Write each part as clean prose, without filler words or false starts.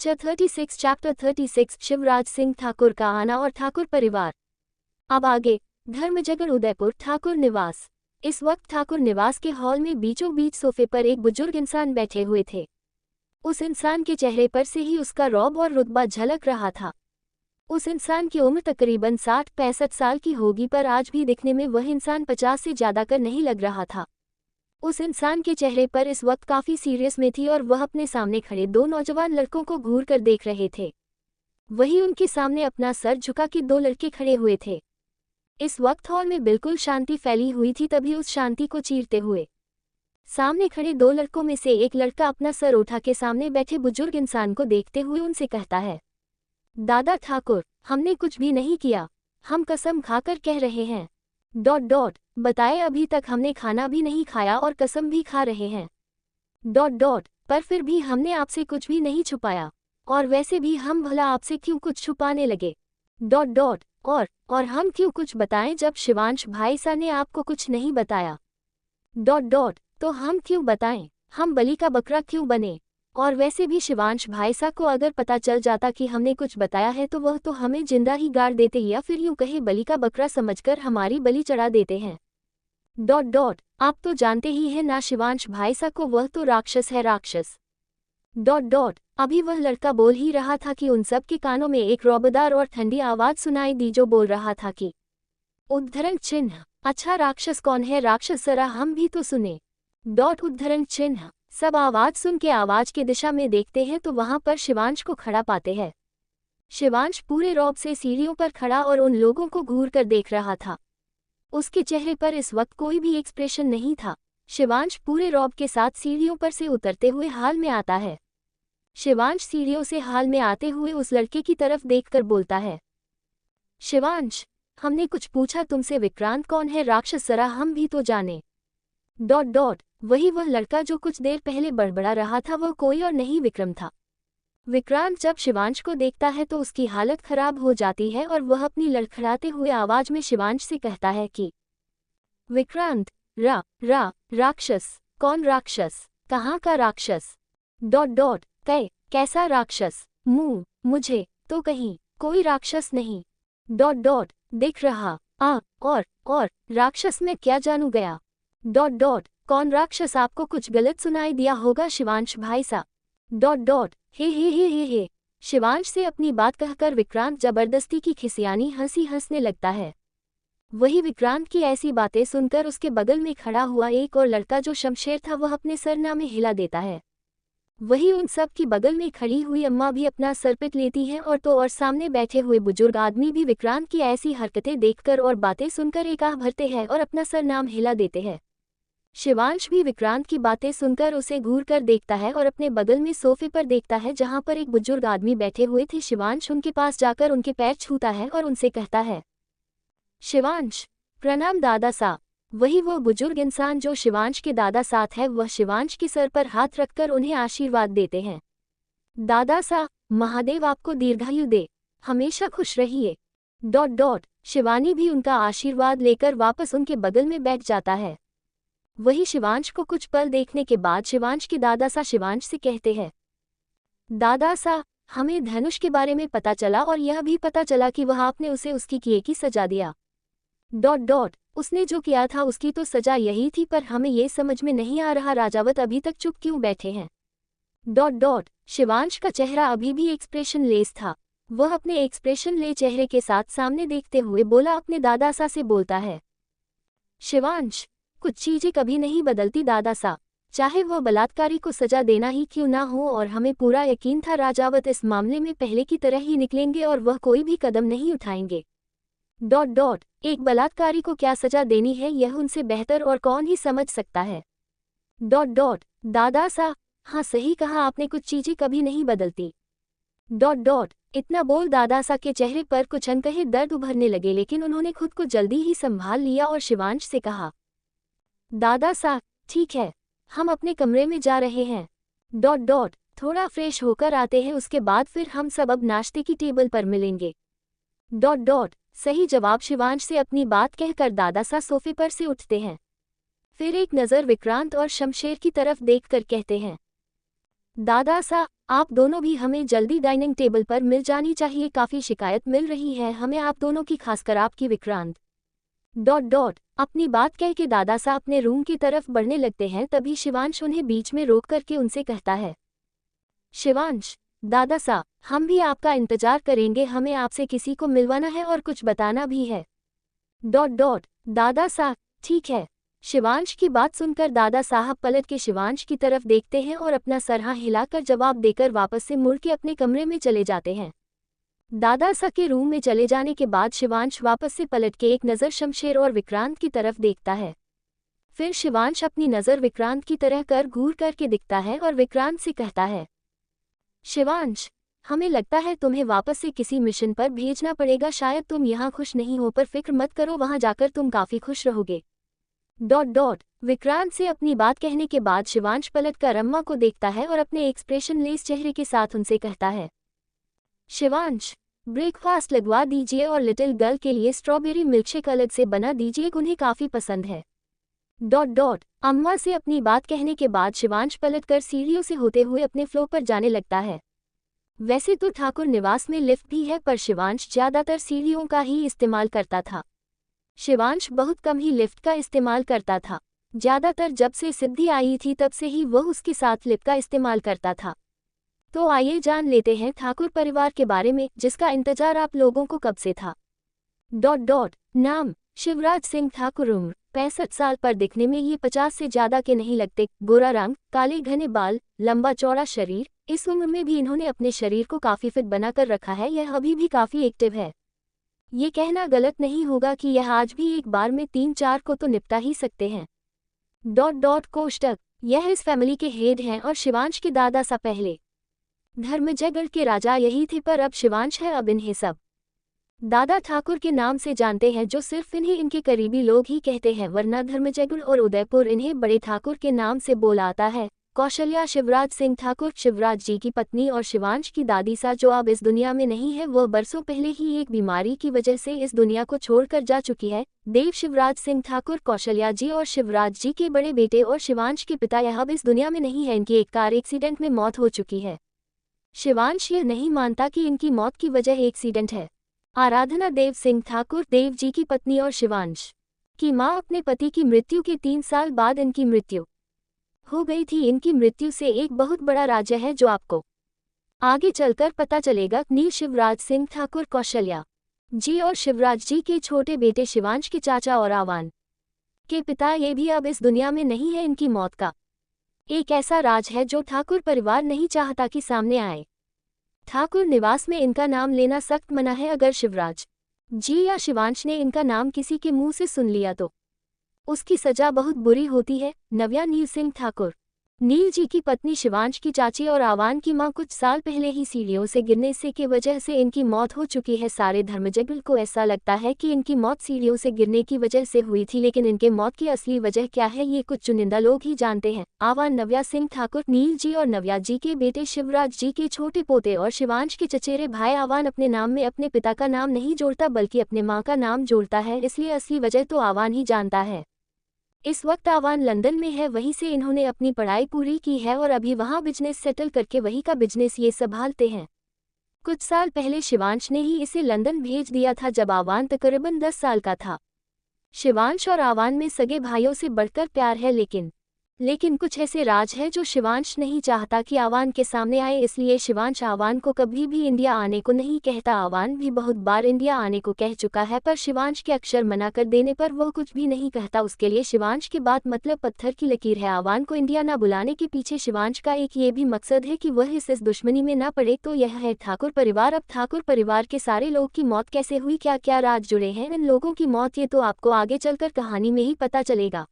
Lecture 36 chapter 36 Shivraj Singh Thakur का आना और ठाकुर परिवार। अब आगे धर्मजगड़ उदयपुर ठाकुर निवास। इस वक्त ठाकुर निवास के हॉल में बीचों बीच सोफे पर एक बुजुर्ग इंसान बैठे हुए थे। उस इंसान के चेहरे पर से ही उसका रौब और रुतबा झलक रहा था। उस इंसान की उम्र तकरीबन 60-65 साल की होगी, पर आज भी दिखने में वह इंसान 50 से ज़्यादा का नहीं लग रहा था। उस इंसान के चेहरे पर इस वक्त काफ़ी सीरियस में थी और वह अपने सामने खड़े दो नौजवान लड़कों को घूर कर देख रहे थे। वही उनके सामने अपना सर झुका के दो लड़के खड़े हुए थे। इस वक्त हॉल में बिल्कुल शांति फैली हुई थी। तभी उस शांति को चीरते हुए सामने खड़े दो लड़कों में से एक लड़का अपना सर उठा के सामने बैठे बुजुर्ग इंसान को देखते हुए उनसे कहता है, दादा ठाकुर, हमने कुछ भी नहीं किया, हम कसम खाकर कह रहे हैं। बताए अभी तक हमने खाना भी नहीं खाया और कसम भी खा रहे हैं। पर फिर भी हमने आपसे कुछ भी नहीं छुपाया, और वैसे भी हम भला आपसे क्यों कुछ छुपाने लगे। और हम क्यों कुछ बताएं जब शिवांश भाई सा ने आपको कुछ नहीं बताया। तो हम क्यों बताएं, हम बलि का बकरा क्यों बने। और वैसे भी शिवांश भाई सा को अगर पता चल जाता कि हमने कुछ बताया है तो वह तो हमें जिंदा ही गाड़ देते, या फिर यूं कहे बलि का बकरा समझकर हमारी बलि चढ़ा देते हैं। आप तो जानते ही हैं ना शिवांश भाई सा को, वह तो राक्षस है, राक्षस। अभी वह लड़का बोल ही रहा था कि उन सब के कानों में एक रौबदार और ठंडी आवाज सुनाई दी जो बोल रहा था कि उद्धरण चिन्ह, अच्छा राक्षस कौन है, राक्षस जरा हम भी तो सुने। उद्धरण चिन्ह। सब आवाज सुन के आवाज की दिशा में देखते हैं तो वहां पर शिवांश को खड़ा पाते हैं। शिवांश पूरे रौब से सीढ़ियों पर खड़ा और उन लोगों को घूर कर देख रहा था। उसके चेहरे पर इस वक्त कोई भी एक्सप्रेशन नहीं था। शिवांश पूरे रौब के साथ सीढ़ियों पर से उतरते हुए हाल में आता है। शिवांश सीढ़ियों से हाल में आते हुए उस लड़के की तरफ देखकर बोलता है, शिवांश, हमने कुछ पूछा तुमसे, विक्रांत कौन है, राक्षस जरा हम भी तो जाने। वही वह लड़का जो कुछ देर पहले बड़बड़ा रहा था, वह कोई और नहीं विक्रम था। विक्रांत जब शिवांश को देखता है तो उसकी हालत खराब हो जाती है और वह अपनी लड़खड़ाते हुए आवाज में शिवांश से कहता है कि विक्रांत, राक्षस, कौन राक्षस, कहाँ का राक्षस। कैसा राक्षस, मुझे तो कहीं कोई राक्षस नहीं दिख रहा। और राक्षस मैं क्या जानू गया। कौन राक्षस, आपको कुछ गलत सुनाई दिया होगा शिवांश भाई सा। हे। शिवांश से अपनी बात कहकर विक्रांत जबरदस्ती की खिसियानी हंसी हंसने लगता है। वही विक्रांत की ऐसी बातें सुनकर उसके बगल में खड़ा हुआ एक और लड़का जो शमशेर था, वह अपने सरनामे हिला देता है। वही उन सब की बगल में खड़ी हुई अम्मा भी अपना सर पिट लेती हैं और सामने बैठे हुए बुजुर्ग आदमी भी विक्रांत की ऐसी हरकतें देखकर और बातें सुनकर एक आह भरते हैं और अपना सरनाम हिला देते हैं। शिवांश भी विक्रांत की बातें सुनकर उसे घूर कर देखता है और अपने बगल में सोफे पर देखता है जहां पर एक बुजुर्ग आदमी बैठे हुए थे। शिवांश उनके पास जाकर उनके पैर छूता है और उनसे कहता है, शिवांश, प्रणाम दादा सा। वही वो बुजुर्ग इंसान जो शिवांश के दादा साथ है, वह शिवांश के सर पर हाथ रखकर उन्हें आशीर्वाद देते हैं। दादा सा, महादेव आपको दीर्घायु दे, हमेशा खुश रहिए। शिवानी भी उनका आशीर्वाद लेकर वापस उनके बगल में बैठ जाता है। वही शिवांश को कुछ पल देखने के बाद शिवांश के दादा सा शिवांश से कहते हैं, दादा सा, हमें धनुष के बारे में पता चला और यह भी पता चला कि वह आपने उसे उसकी किए की सजा दिया। उसने जो किया था उसकी तो सजा यही थी, पर हमें ये समझ में नहीं आ रहा राजावत अभी तक चुप क्यों बैठे हैं। शिवांश का चेहरा अभी भी एक्सप्रेशन लेस था। वह अपने एक्सप्रेशन ले चेहरे के साथ सामने देखते हुए बोला, अपने दादा सा से बोलता है, शिवांश, कुछ चीजें कभी नहीं बदलती दादा सा, चाहे वह बलात्कारी को सजा देना ही क्यों ना हो, और हमें पूरा यकीन था राजावत इस मामले में पहले की तरह ही निकलेंगे और वह कोई भी कदम नहीं उठाएंगे। एक बलात्कारी को क्या सजा देनी है यह उनसे बेहतर और कौन ही समझ सकता है। दादा सा, हाँ सही कहा आपने, कुछ चीजें कभी नहीं बदलती। इतना बोल दादा सा के चेहरे पर कुछ अनकहे दर्द उभरने लगे, लेकिन उन्होंने खुद को जल्दी ही संभाल लिया और शिवांश से कहा, दादा सा, ठीक है, हम अपने कमरे में जा रहे हैं। थोड़ा फ्रेश होकर आते हैं, उसके बाद फिर हम सब अब नाश्ते की टेबल पर मिलेंगे। सही जवाब शिवांश से अपनी बात कहकर दादा सा सोफे पर से उठते हैं। फिर एक नज़र विक्रांत और शमशेर की तरफ देखकर कहते हैं, दादा सा, आप दोनों भी हमें जल्दी डाइनिंग टेबल पर मिल जानी चाहिए, काफ़ी शिकायत मिल रही है हमें आप दोनों की, खासकर आपकी विक्रांत। अपनी बात कह के दादा सा अपने रूम की तरफ बढ़ने लगते हैं, तभी शिवांश उन्हें बीच में रोक करके उनसे कहता है, शिवांश, दादा सा, हम भी आपका इंतजार करेंगे, हमें आपसे किसी को मिलवाना है और कुछ बताना भी है। दादा सा, ठीक है। शिवांश की बात सुनकर दादा साहब पलट के शिवांश की तरफ देखते हैं और अपना सर हाँ हिलाकर जवाब देकर वापस से मुड़ के अपने कमरे में चले जाते हैं। दादा सा के रूम में चले जाने के बाद शिवांश वापस से पलट के एक नज़र शमशेर और विक्रांत की तरफ देखता है। फिर शिवांश अपनी नज़र विक्रांत की तरह कर घूर करके दिखता है और विक्रांत से कहता है, शिवांश, हमें लगता है तुम्हें वापस से किसी मिशन पर भेजना पड़ेगा, शायद तुम यहाँ खुश नहीं हो, पर फिक्र मत करो, वहाँ जाकर तुम काफ़ी खुश रहोगे। विक्रांत से अपनी बात कहने के बाद शिवांश पलट कर अम्मा को देखता है और अपने एक्सप्रेशनलेस चेहरे के साथ उनसे कहता है, शिवांश, ब्रेकफास्ट लगवा दीजिए और लिटिल गर्ल के लिए स्ट्रॉबेरी मिल्कशेक अलग से बना दीजिए, उन्हें काफ़ी पसंद है। अम्मा से अपनी बात कहने के बाद शिवांश पलटकर सीढ़ियों से होते हुए अपने फ्लोर पर जाने लगता है। वैसे तो ठाकुर निवास में लिफ्ट भी है, पर शिवांश ज़्यादातर सीढ़ियों का ही इस्तेमाल करता था। शिवांश बहुत कम ही लिफ्ट का इस्तेमाल करता था, ज़्यादातर जब से सिद्धि आई थी तब से ही वह उसके साथ लिफ्ट का इस्तेमाल करता था। तो आइए जान लेते हैं ठाकुर परिवार के बारे में, जिसका इंतजार आप लोगों को कब से था। नाम शिवराज सिंह ठाकुर, उम्र 65 साल, पर दिखने में ये 50 से ज़्यादा के नहीं लगते। गोरा रंग, काले घने बाल, लंबा चौड़ा शरीर, इस उम्र में भी इन्होंने अपने शरीर को काफ़ी फिट बनाकर रखा है, यह अभी भी काफ़ी एक्टिव है। ये कहना गलत नहीं होगा कि यह आज भी एक बार में 3-4 को तो निपटा ही सकते हैं। कोष्टक, यह इस फैमिली के हेड हैं और शिवांश के दादा सा पहले धर्मजयगढ़ के राजा यही थे, पर अब शिवांश है। अब इन्हें सब दादा ठाकुर के नाम से जानते हैं, जो सिर्फ इन्हें इनके करीबी लोग ही कहते हैं, वरना धर्मजयगढ़ और उदयपुर इन्हें बड़े ठाकुर के नाम से बुलाता है। कौशल्या शिवराज सिंह ठाकुर, शिवराज जी की पत्नी और शिवांश की दादी सा, जो अब इस दुनिया में नहीं है, वह बरसों पहले ही एक बीमारी की वजह से इस दुनिया को छोड़कर जा चुकी है। देव शिवराज सिंह ठाकुर, कौशल्या जी और शिवराज जी के बड़े बेटे और शिवांश के पिता यह अब इस दुनिया में नहीं है, इनकी एक कार एक्सीडेंट में मौत हो चुकी है। शिवांश यह नहीं मानता कि इनकी मौत की वजह एक्सीडेंट है। आराधना देव सिंह ठाकुर, देव जी की पत्नी और शिवांश की मां, अपने पति की मृत्यु के 3 साल बाद इनकी मृत्यु हो गई थी। इनकी मृत्यु से एक बहुत बड़ा राज्य है, जो आपको आगे चलकर पता चलेगा। नील शिवराज सिंह ठाकुर, कौशल्या जी और शिवराज जी के छोटे बेटे शिवांश के चाचा और आवान के पिता, ये भी अब इस दुनिया में नहीं है। इनकी मौत का एक ऐसा राज है जो ठाकुर परिवार नहीं चाहता कि सामने आए। ठाकुर निवास में इनका नाम लेना सख्त मना है। अगर शिवराज जी या शिवांश ने इनका नाम किसी के मुंह से सुन लिया तो उसकी सजा बहुत बुरी होती है। नव्या नील सिंह ठाकुर, नील जी की पत्नी, शिवांश की चाची और आवान की मां, कुछ साल पहले ही सीढ़ियों से गिरने से की वजह से इनकी मौत हो चुकी है। सारे धर्मजगल को ऐसा लगता है कि इनकी मौत सीढ़ियों से गिरने की वजह से हुई थी, लेकिन इनके मौत की असली वजह क्या है ये कुछ चुनिंदा लोग ही जानते हैं। आवान नव्या सिंह ठाकुर, नील जी और नव्या जी के बेटे शिवराज जी के छोटे पोते और शिवांश के चचेरे भाई। आवान अपने नाम में अपने पिता का नाम नहीं जोड़ता, बल्कि अपने माँ का नाम जोड़ता है, इसलिए असली वजह तो आवान ही जानता है। इस वक्त आवान लंदन में है, वहीं से इन्होंने अपनी पढ़ाई पूरी की है और अभी वहाँ बिजनेस सेटल करके वहीं का बिजनेस ये संभालते हैं। कुछ साल पहले शिवांश ने ही इसे लंदन भेज दिया था, जब आवान तकरीबन 10 साल का था। शिवांश और आवान में सगे भाइयों से बढ़कर प्यार है, लेकिन कुछ ऐसे राज है जो शिवांश नहीं चाहता कि आवान के सामने आए, इसलिए शिवांश आवान को कभी भी इंडिया आने को नहीं कहता। आवान भी बहुत बार इंडिया आने को कह चुका है, पर शिवांश के अक्षर मना कर देने पर वो कुछ भी नहीं कहता। उसके लिए शिवांश की बात मतलब पत्थर की लकीर है। आवान को इंडिया ना बुलाने के पीछे शिवांश का एक ये भी मकसद है कि वह इस दुश्मनी में ना पड़े, तो यह है ठाकुर परिवार। अब ठाकुर परिवार के सारे लोग की मौत कैसे हुई, क्या क्या राज जुड़े हैं इन लोगों की मौत, ये तो आपको आगे चलकर कहानी में ही पता चलेगा।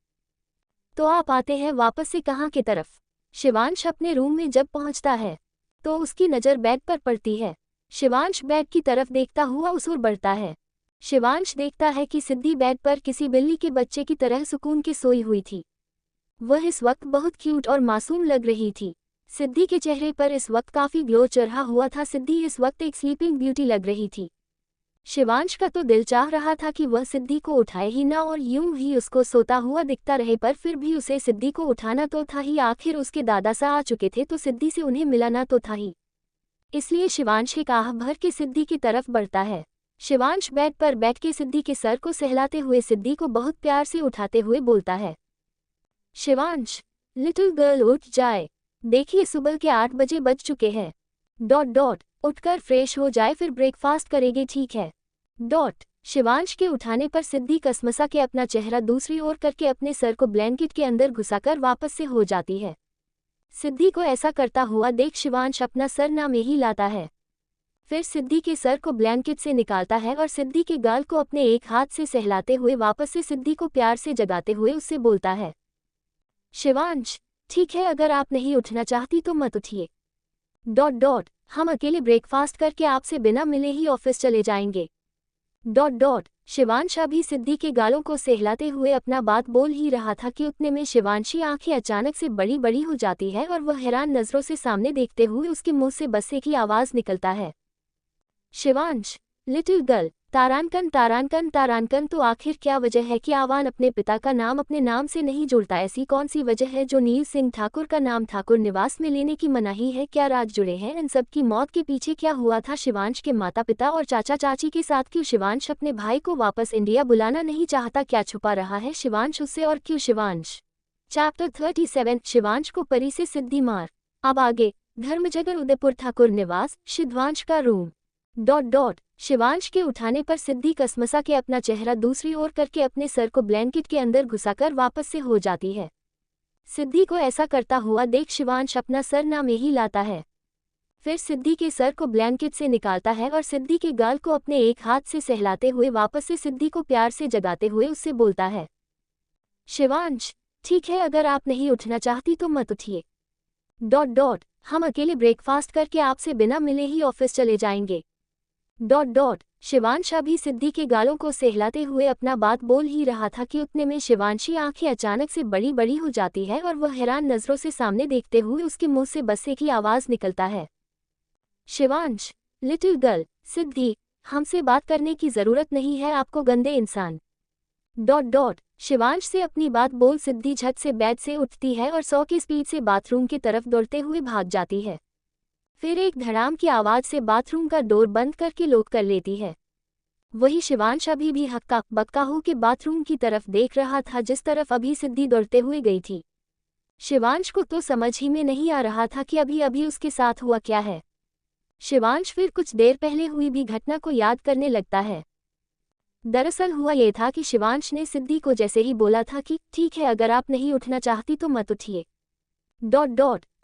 तो आप आते हैं वापस से कहाँ की तरफ। शिवांश अपने रूम में जब पहुंचता है तो उसकी नज़र बेड पर पड़ती है। शिवांश बेड की तरफ देखता हुआ उस ओर बढ़ता है। शिवांश देखता है कि सिद्धि बेड पर किसी बिल्ली के बच्चे की तरह सुकून के सोई हुई थी। वह इस वक्त बहुत क्यूट और मासूम लग रही थी। सिद्धि के चेहरे पर इस वक्त काफ़ी ग्लो चढ़ा हुआ था। सिद्धि इस वक्त एक स्लीपिंग ब्यूटी लग रही थी। शिवांश का तो दिल चाह रहा था कि वह सिद्धि को उठाए ही ना और यूं ही उसको सोता हुआ दिखता रहे, पर फिर भी उसे सिद्धि को उठाना तो था ही। आखिर उसके दादा सा आ चुके थे तो सिद्धि से उन्हें मिलाना तो था ही। इसलिए शिवांश एक आह भर के सिद्धि की तरफ बढ़ता है। शिवांश बेड पर बैठ के सिद्धि के सर को सहलाते हुए सिद्धि को बहुत प्यार से उठाते हुए बोलता है, शिवांश, लिटिल गर्ल उठ जाए, देखिए सुबह के 8 बजे बज चुके हैं। उठकर फ्रेश हो जाए फिर ब्रेकफास्ट करेंगे, ठीक है? शिवांश के उठाने पर सिद्धि कसमसा के अपना चेहरा दूसरी ओर करके अपने सर को ब्लैंकेट के अंदर घुसाकर वापस से हो जाती है। सिद्धि को ऐसा करता हुआ देख शिवांश अपना सर ना में ही लाता है। फिर सिद्धि के सर को ब्लैंकेट से निकालता है और सिद्धि के गाल को अपने एक हाथ से सहलाते हुए वापस से सिद्धि को प्यार से जगाते हुए उससे बोलता है, शिवांश, ठीक है, अगर आप नहीं उठना चाहती तो मत उठिए। हम अकेले ब्रेकफास्ट करके आपसे बिना मिले ही ऑफिस चले जाएंगे। शिवांश अभी सिद्धि के गालों को सहलाते हुए अपना बात बोल ही रहा था कि उतने में शिवांशी आंखें अचानक से बड़ी बड़ी हो जाती है और वह हैरान नजरों से सामने देखते हुए उसके मुंह से बस की आवाज निकलता है, शिवांश, लिटिल गर्ल, तारांकन तारांकन तारांकन। तो आखिर क्या वजह है कि आवान अपने पिता का नाम अपने नाम से नहीं जुड़ता? ऐसी कौन सी वजह है जो नील सिंह ठाकुर का नाम ठाकुर निवास में लेने की मनाही है? क्या राज जुड़े हैं? इन सब की मौत के पीछे क्या हुआ था? शिवांश के माता पिता और चाचा चाची के साथ क्यों शिवांश अपने भाई को वापस इंडिया बुलाना नहीं चाहता? क्या छुपा रहा है शिवांश उससे और क्यों? शिवांश चैप्टर 37 शिवांश को परी से सिद्धि मार। अब आगे धर्मजगर उदयपुर ठाकुर निवास शिध्वांश का रूम। शिवांश के उठाने पर सिद्धि कसमसा के अपना चेहरा दूसरी ओर करके अपने सर को ब्लैंकेट के अंदर घुसाकर वापस से हो जाती है। सिद्धि को ऐसा करता हुआ देख शिवांश अपना सर ना में ही लाता है। फिर सिद्धि के सर को ब्लैंकेट से निकालता है और सिद्धि के गाल को अपने एक हाथ से सहलाते हुए वापस से सिद्धि को प्यार से जगाते हुए उससे बोलता है, शिवांश, ठीक है, अगर आप नहीं उठना चाहती तो मत उठिए। हम अकेले ब्रेकफास्ट करके आपसे बिना मिले ही ऑफिस चले जाएंगे। शिवांश अभी सिद्धि के गालों को सहलाते हुए अपना बात बोल ही रहा था कि उतने में शिवांशी आंखें अचानक से बड़ी बड़ी हो जाती है और वह हैरान नजरों से सामने देखते हुए उसके मुंह से बस्से की आवाज निकलता है, शिवांश, लिटिल गर्ल, सिद्धि, हमसे बात करने की जरूरत नहीं है आपको, गंदे इंसान। शिवांश से अपनी बात बोल सिद्धि झट से बेड से उठती है और 100 की स्पीड से बाथरूम की तरफ दौड़ते हुए भाग जाती है। फिर एक धड़ाम की आवाज से बाथरूम का डोर बंद करके लॉक कर लेती है। वही शिवांश अभी भी हक्का बक्का हो के बाथरूम की तरफ देख रहा था जिस तरफ अभी सिद्धि दौड़ते हुए गई थी। शिवांश को तो समझ ही में नहीं आ रहा था कि अभी अभी उसके साथ हुआ क्या है। शिवांश फिर कुछ देर पहले हुई भी घटना को याद करने लगता है। दरअसल हुआ ये था कि शिवांश ने सिद्धि को जैसे ही बोला था कि ठीक है, अगर आप नहीं उठना चाहती तो मत उठिए।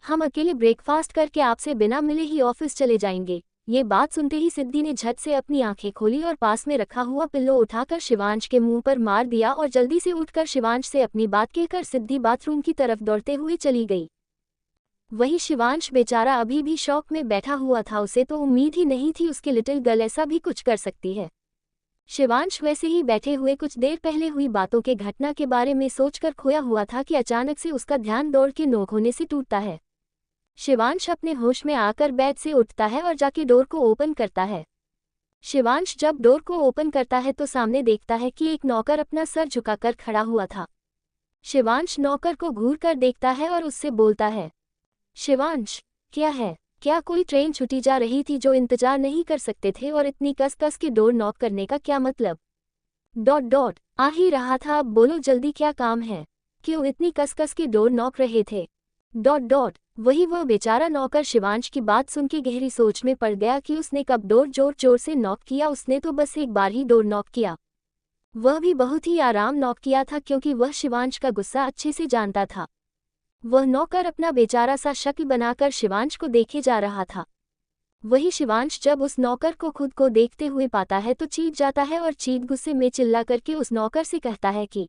हम अकेले ब्रेकफास्ट करके आपसे बिना मिले ही ऑफिस चले जाएंगे। ये बात सुनते ही सिद्धि ने झट से अपनी आंखें खोली और पास में रखा हुआ पिल्लो उठाकर शिवांश के मुंह पर मार दिया और जल्दी से उठकर शिवांश से अपनी बात कहकर सिद्धि बाथरूम की तरफ दौड़ते हुए चली गई। वही शिवांश बेचारा अभी भी शौक में बैठा हुआ था, उसे तो उम्मीद ही नहीं थी उसके लिटिल गर्ल ऐसा भी कुछ कर सकती है। शिवांश वैसे ही बैठे हुए कुछ देर पहले हुई बातों के घटना के बारे में सोचकर खोया हुआ था कि अचानक से उसका ध्यान दौड़ के नोक होने से टूटता है। शिवांश अपने होश में आकर बेड से उठता है और जाके डोर को ओपन करता है। शिवांश जब डोर को ओपन करता है तो सामने देखता है कि एक नौकर अपना सर झुकाकर खड़ा हुआ था। शिवांश नौकर को घूर कर देखता है और उससे बोलता है, शिवांश, क्या है? क्या कोई ट्रेन छूटी जा रही थी जो इंतजार नहीं कर सकते थे? और इतनी कस के डोर नॉक करने का क्या मतलब? आ ही रहा था, अब बोलो जल्दी, क्या काम है? क्यों इतनी कस के डोर नॉक रहे थे? वही वह बेचारा नौकर शिवांश की बात सुन के गहरी सोच में पड़ गया कि उसने कब डोर जोर जोर से नॉक किया। उसने तो बस एक बार ही डोर नॉक किया, वह भी बहुत ही आराम नॉक किया था क्योंकि वह शिवांश का गुस्सा अच्छे से जानता था। वह नौकर अपना बेचारा सा शक्ल बनाकर शिवांश को देखे जा रहा था। वही शिवांश जब उस नौकर को खुद को देखते हुए पाता है तो चीख जाता है और चीख गुस्से में चिल्ला करके उस नौकर से कहता है कि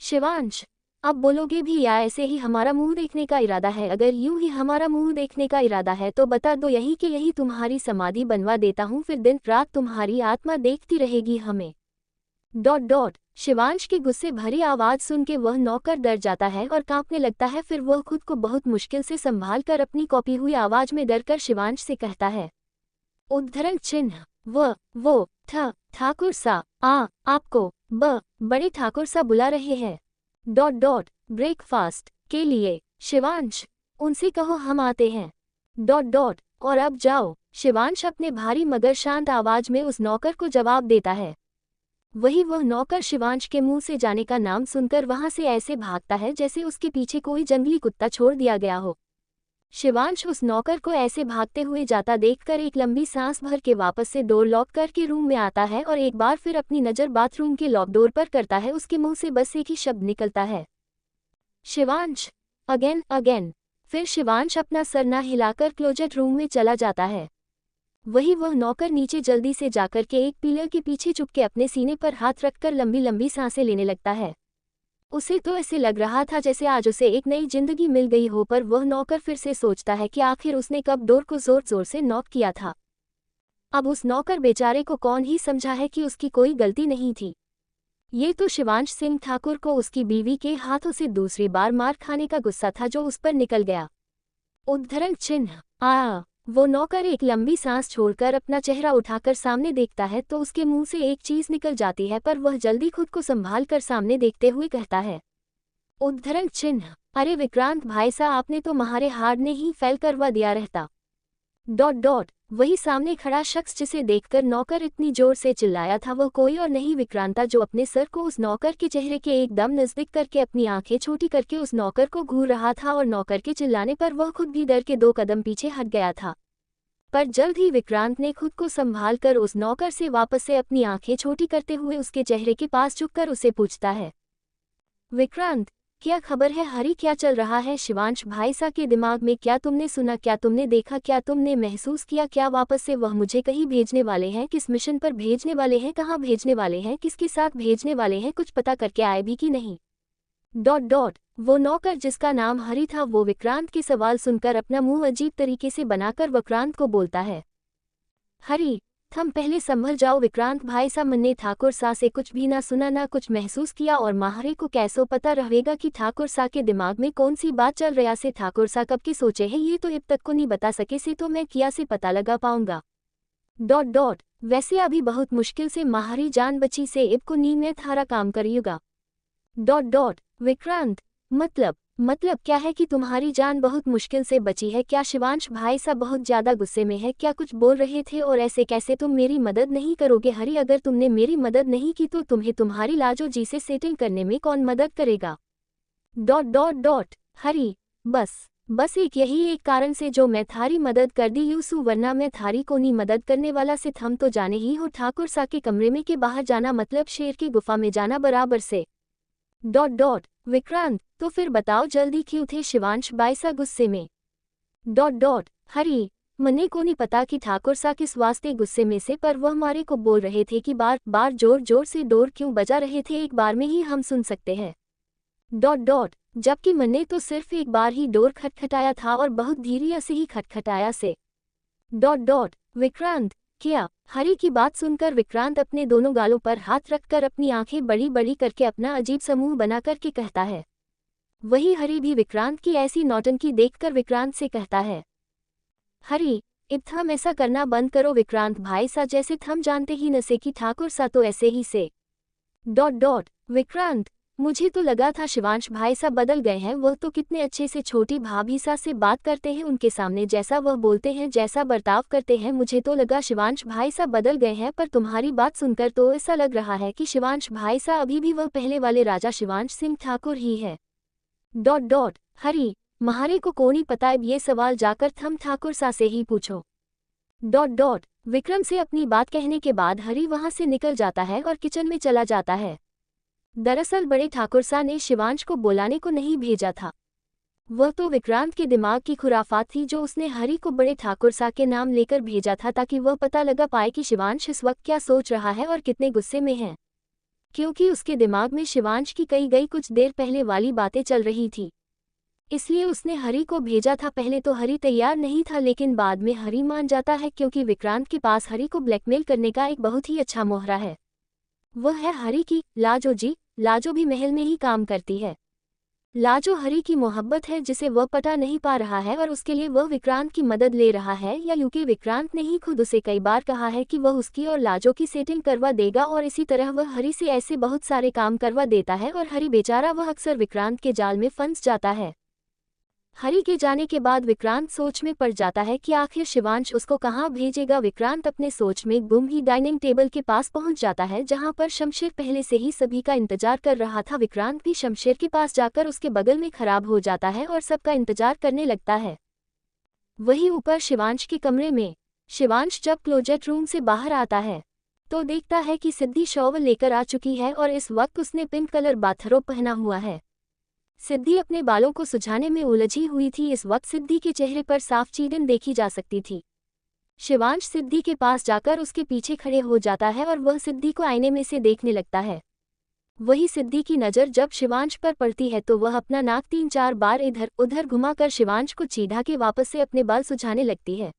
शिवांश, अब बोलोगे भी या ऐसे ही हमारा मुंह देखने का इरादा है? अगर यूं ही हमारा मुंह देखने का इरादा है तो बता दो यही कि यही तुम्हारी समाधि बनवा देता हूं, फिर दिन रात तुम्हारी आत्मा देखती रहेगी हमें। शिवांश की गुस्से भरी आवाज सुन के वह नौकर डर जाता है और कांपने लगता है। फिर वह खुद को बहुत मुश्किल से संभाल कर अपनी कॉपी हुई आवाज में डरकर शिवांश से कहता है, उद्धरण चिन्ह वो ठाकुर सा आपको बड़े ठाकुर सा बुला रहे हैं। ब्रेकफास्ट के लिए शिवांश, उनसे कहो हम आते हैं। और अब जाओ, शिवांश अपने भारी मगर शांत आवाज में उस नौकर को जवाब देता है। वही वह नौकर शिवांश के मुंह से जाने का नाम सुनकर वहां से ऐसे भागता है जैसे उसके पीछे कोई जंगली कुत्ता छोड़ दिया गया हो। शिवांश उस नौकर को ऐसे भागते हुए जाता देखकर एक लंबी सांस भर के वापस से डोर लॉक करके रूम में आता है और एक बार फिर अपनी नज़र बाथरूम के लॉक डोर पर करता है। उसके मुंह से बस एक ही शब्द निकलता है, शिवांश। Again again. फिर शिवांश अपना सर ना हिलाकर क्लोजेट रूम में चला जाता है। वही वह नौकर नीचे जल्दी से जाकर के एक पिलर के पीछे चुपके अपने सीने पर हाथ रखकर लंबी लंबी सांसें लेने लगता है। उसे तो ऐसे लग रहा था जैसे आज उसे एक नई जिंदगी मिल गई हो, पर वह नौकर फिर से सोचता है कि आखिर उसने कब डोर को जोर जोर से नॉक किया था। अब उस नौकर बेचारे को कौन ही समझा है कि उसकी कोई गलती नहीं थी। ये तो शिवांश सिंह ठाकुर को उसकी बीवी के हाथों से दूसरी बार मार खाने का गुस्सा था जो उस पर निकल गया। उद्धरण चिन्ह आ वो नौकर एक लंबी सांस छोड़कर अपना चेहरा उठाकर सामने देखता है तो उसके मुंह से एक चीज निकल जाती है, पर वह जल्दी खुद को संभाल कर सामने देखते हुए कहता है, उद्धरण चिन्ह, अरे विक्रांत भाई साहब, आपने तो हमारे हार्ड ने ही फेल करवा दिया रहता। Dot dot. वही सामने खड़ा शख्स जिसे देखकर नौकर इतनी जोर से चिल्लाया था वह कोई और नहीं विक्रांत था, जो अपने सर को उस नौकर के चेहरे के एकदम नजदीक करके अपनी आंखें छोटी करके उस नौकर को घूर रहा था और नौकर के चिल्लाने पर वह खुद भी डर के 2 कदम पीछे हट गया था। पर जल्द ही विक्रांत ने खुद को संभाल कर उस नौकर से वापस से अपनी आंखें छोटी करते हुए उसके चेहरे के पास झुककर उसे पूछता है, विक्रांत क्या खबर है हरी, क्या चल रहा है? शिवांश भाई सा के दिमाग में क्या तुमने सुना, क्या तुमने देखा, क्या तुमने महसूस किया? क्या वापस से वह मुझे कहीं भेजने वाले हैं? किस मिशन पर भेजने वाले हैं? कहाँ भेजने वाले हैं? किसके साथ भेजने वाले हैं? कुछ पता करके आए भी कि नहीं? Dot dot. वो नौकर जिसका नाम हरी था वो विक्रांत के सवाल सुनकर अपना मुंह अजीब तरीके से बनाकर विक्रांत को बोलता है, हरी थम पहले संभल जाओ विक्रांत भाई सा, मन्ने ठाकुर सा से कुछ भी ना सुना ना कुछ महसूस किया और माहरे को कैसो पता रहेगा कि ठाकुर सा के दिमाग में कौन सी बात चल रहा से। ठाकुर सा कब की सोचे है ये तो अब तक को नहीं बता सके से, तो मैं किया से पता लगा पाऊंगा। Dot dot. वैसे अभी बहुत मुश्किल से माहरी जान बची से अब को नी में थारा काम करिएगा। Dot dot. विक्रांत मतलब क्या है कि तुम्हारी जान बहुत मुश्किल से बची है? क्या शिवांश भाई साहब बहुत ज्यादा गुस्से में है? क्या कुछ बोल रहे थे और ऐसे कैसे तुम मेरी मदद नहीं करोगे? हरी अगर तुमने मेरी मदद नहीं की तो तुम्हें तुम्हारी लाजो जी से सेटिंग करने में कौन मदद करेगा? Dot dot dot. हरी बस एक यही एक कारण से जो मैं थारी मदद कर दी यूसु, वरना मैं थारी को नहीं मदद करने वाला से। थम तो जाने ही हो ठाकुर सा के कमरे में के बाहर जाना मतलब शेर की गुफा में जाना बराबर से। Dot dot. विक्रांत तो फिर बताओ जल्दी क्यों थे शिवांश भाई सा गुस्से में? Dot dot. हरी मन्ने को नहीं पता कि ठाकुर सा किस वास्ते गुस्से में से, पर वह हमारे को बोल रहे थे कि बार बार जोर जोर से डोर क्यों बजा रहे थे, एक बार में ही हम सुन सकते हैं। Dot dot. जबकि मन्ने तो सिर्फ एक बार ही डोर खटखटाया था और बहुत धीरे से ही खटखटाया से। Dot dot. विक्रांत क्या? हरी की बात सुनकर विक्रांत अपने दोनों गालों पर हाथ रखकर अपनी आंखें बड़ी बड़ी करके अपना अजीब समूह बना करके कहता है। वही हरी भी विक्रांत की ऐसी नौटंकी देखकर विक्रांत से कहता है, हरी अब थम ऐसा करना बंद करो विक्रांत भाई सा, जैसे थम जानते ही न से कि ठाकुर सा तो ऐसे ही से। Dot dot. विक्रांत मुझे तो लगा था शिवांश भाई सा बदल गए हैं, वह तो कितने अच्छे से छोटी भाभी सा से बात करते हैं, उनके सामने जैसा वह बोलते हैं जैसा बर्ताव करते हैं, मुझे तो लगा शिवांश भाई सा बदल गए हैं, पर तुम्हारी बात सुनकर तो ऐसा लग रहा है कि शिवांश भाई सा अभी भी वह पहले वाले राजा शिवांश सिंह ठाकुर ही है। Dot dot. हरी महारे को नहीं पता, अब ये सवाल जाकर थम ठाकुर सा से ही पूछो। Dot dot. विक्रम से अपनी बात कहने के बाद हरी वहां से निकल जाता है और किचन में चला जाता है। दरअसल बड़े ठाकुर सा ने शिवांश को बुलाने को नहीं भेजा था, वह तो विक्रांत के दिमाग की खुराफात थी जो उसने हरी को बड़े ठाकुर सा के नाम लेकर भेजा था, ताकि वह पता लगा पाए कि शिवांश इस वक्त क्या सोच रहा है और कितने गुस्से में है, क्योंकि उसके दिमाग में शिवांश की कही गई कुछ देर पहले वाली बातें चल रही थी, इसलिए उसने हरी को भेजा था। पहले तो हरी तैयार नहीं था, लेकिन बाद में हरी मान जाता है, क्योंकि विक्रांत के पास हरी को ब्लैकमेल करने का एक बहुत ही अच्छा मोहरा है, वह है हरी की लाजो जी। लाजो भी महल में ही काम करती है। लाजो हरी की मोहब्बत है जिसे वह पटा नहीं पा रहा है और उसके लिए वह विक्रांत की मदद ले रहा है, या यूं विक्रांत ने ही खुद उसे कई बार कहा है कि वह उसकी और लाजो की सेटिंग करवा देगा, और इसी तरह वह हरी से ऐसे बहुत सारे काम करवा देता है और हरी बेचारा वह अक्सर विक्रांत के जाल में फंस जाता है। हरी के जाने के बाद विक्रांत सोच में पड़ जाता है कि आखिर शिवांश उसको कहाँ भेजेगा। विक्रांत अपने सोच में गुम ही डाइनिंग टेबल के पास पहुंच जाता है, जहां पर शमशेर पहले से ही सभी का इंतजार कर रहा था। विक्रांत भी शमशेर के पास जाकर उसके बगल में खराब हो जाता है और सबका इंतजार करने लगता है। वहीं ऊपर शिवांश के कमरे में शिवांश जब क्लोजेट रूम से बाहर आता है तो देखता है कि सिद्धि शॉवर लेकर आ चुकी है और इस वक्त उसने पिंक कलर बाथरोब पहना हुआ है। सिद्धि अपने बालों को सुझाने में उलझी हुई थी। इस वक्त सिद्धि के चेहरे पर साफ चीरन देखी जा सकती थी। शिवांश सिद्धि के पास जाकर उसके पीछे खड़े हो जाता है और वह सिद्धि को आईने में से देखने लगता है। वही सिद्धि की नज़र जब शिवांश पर पड़ती है तो वह अपना नाक 3-4 बार इधर उधर घुमाकर शिवांश को चीढ़ा के वापस से अपने बाल सुझाने लगती है।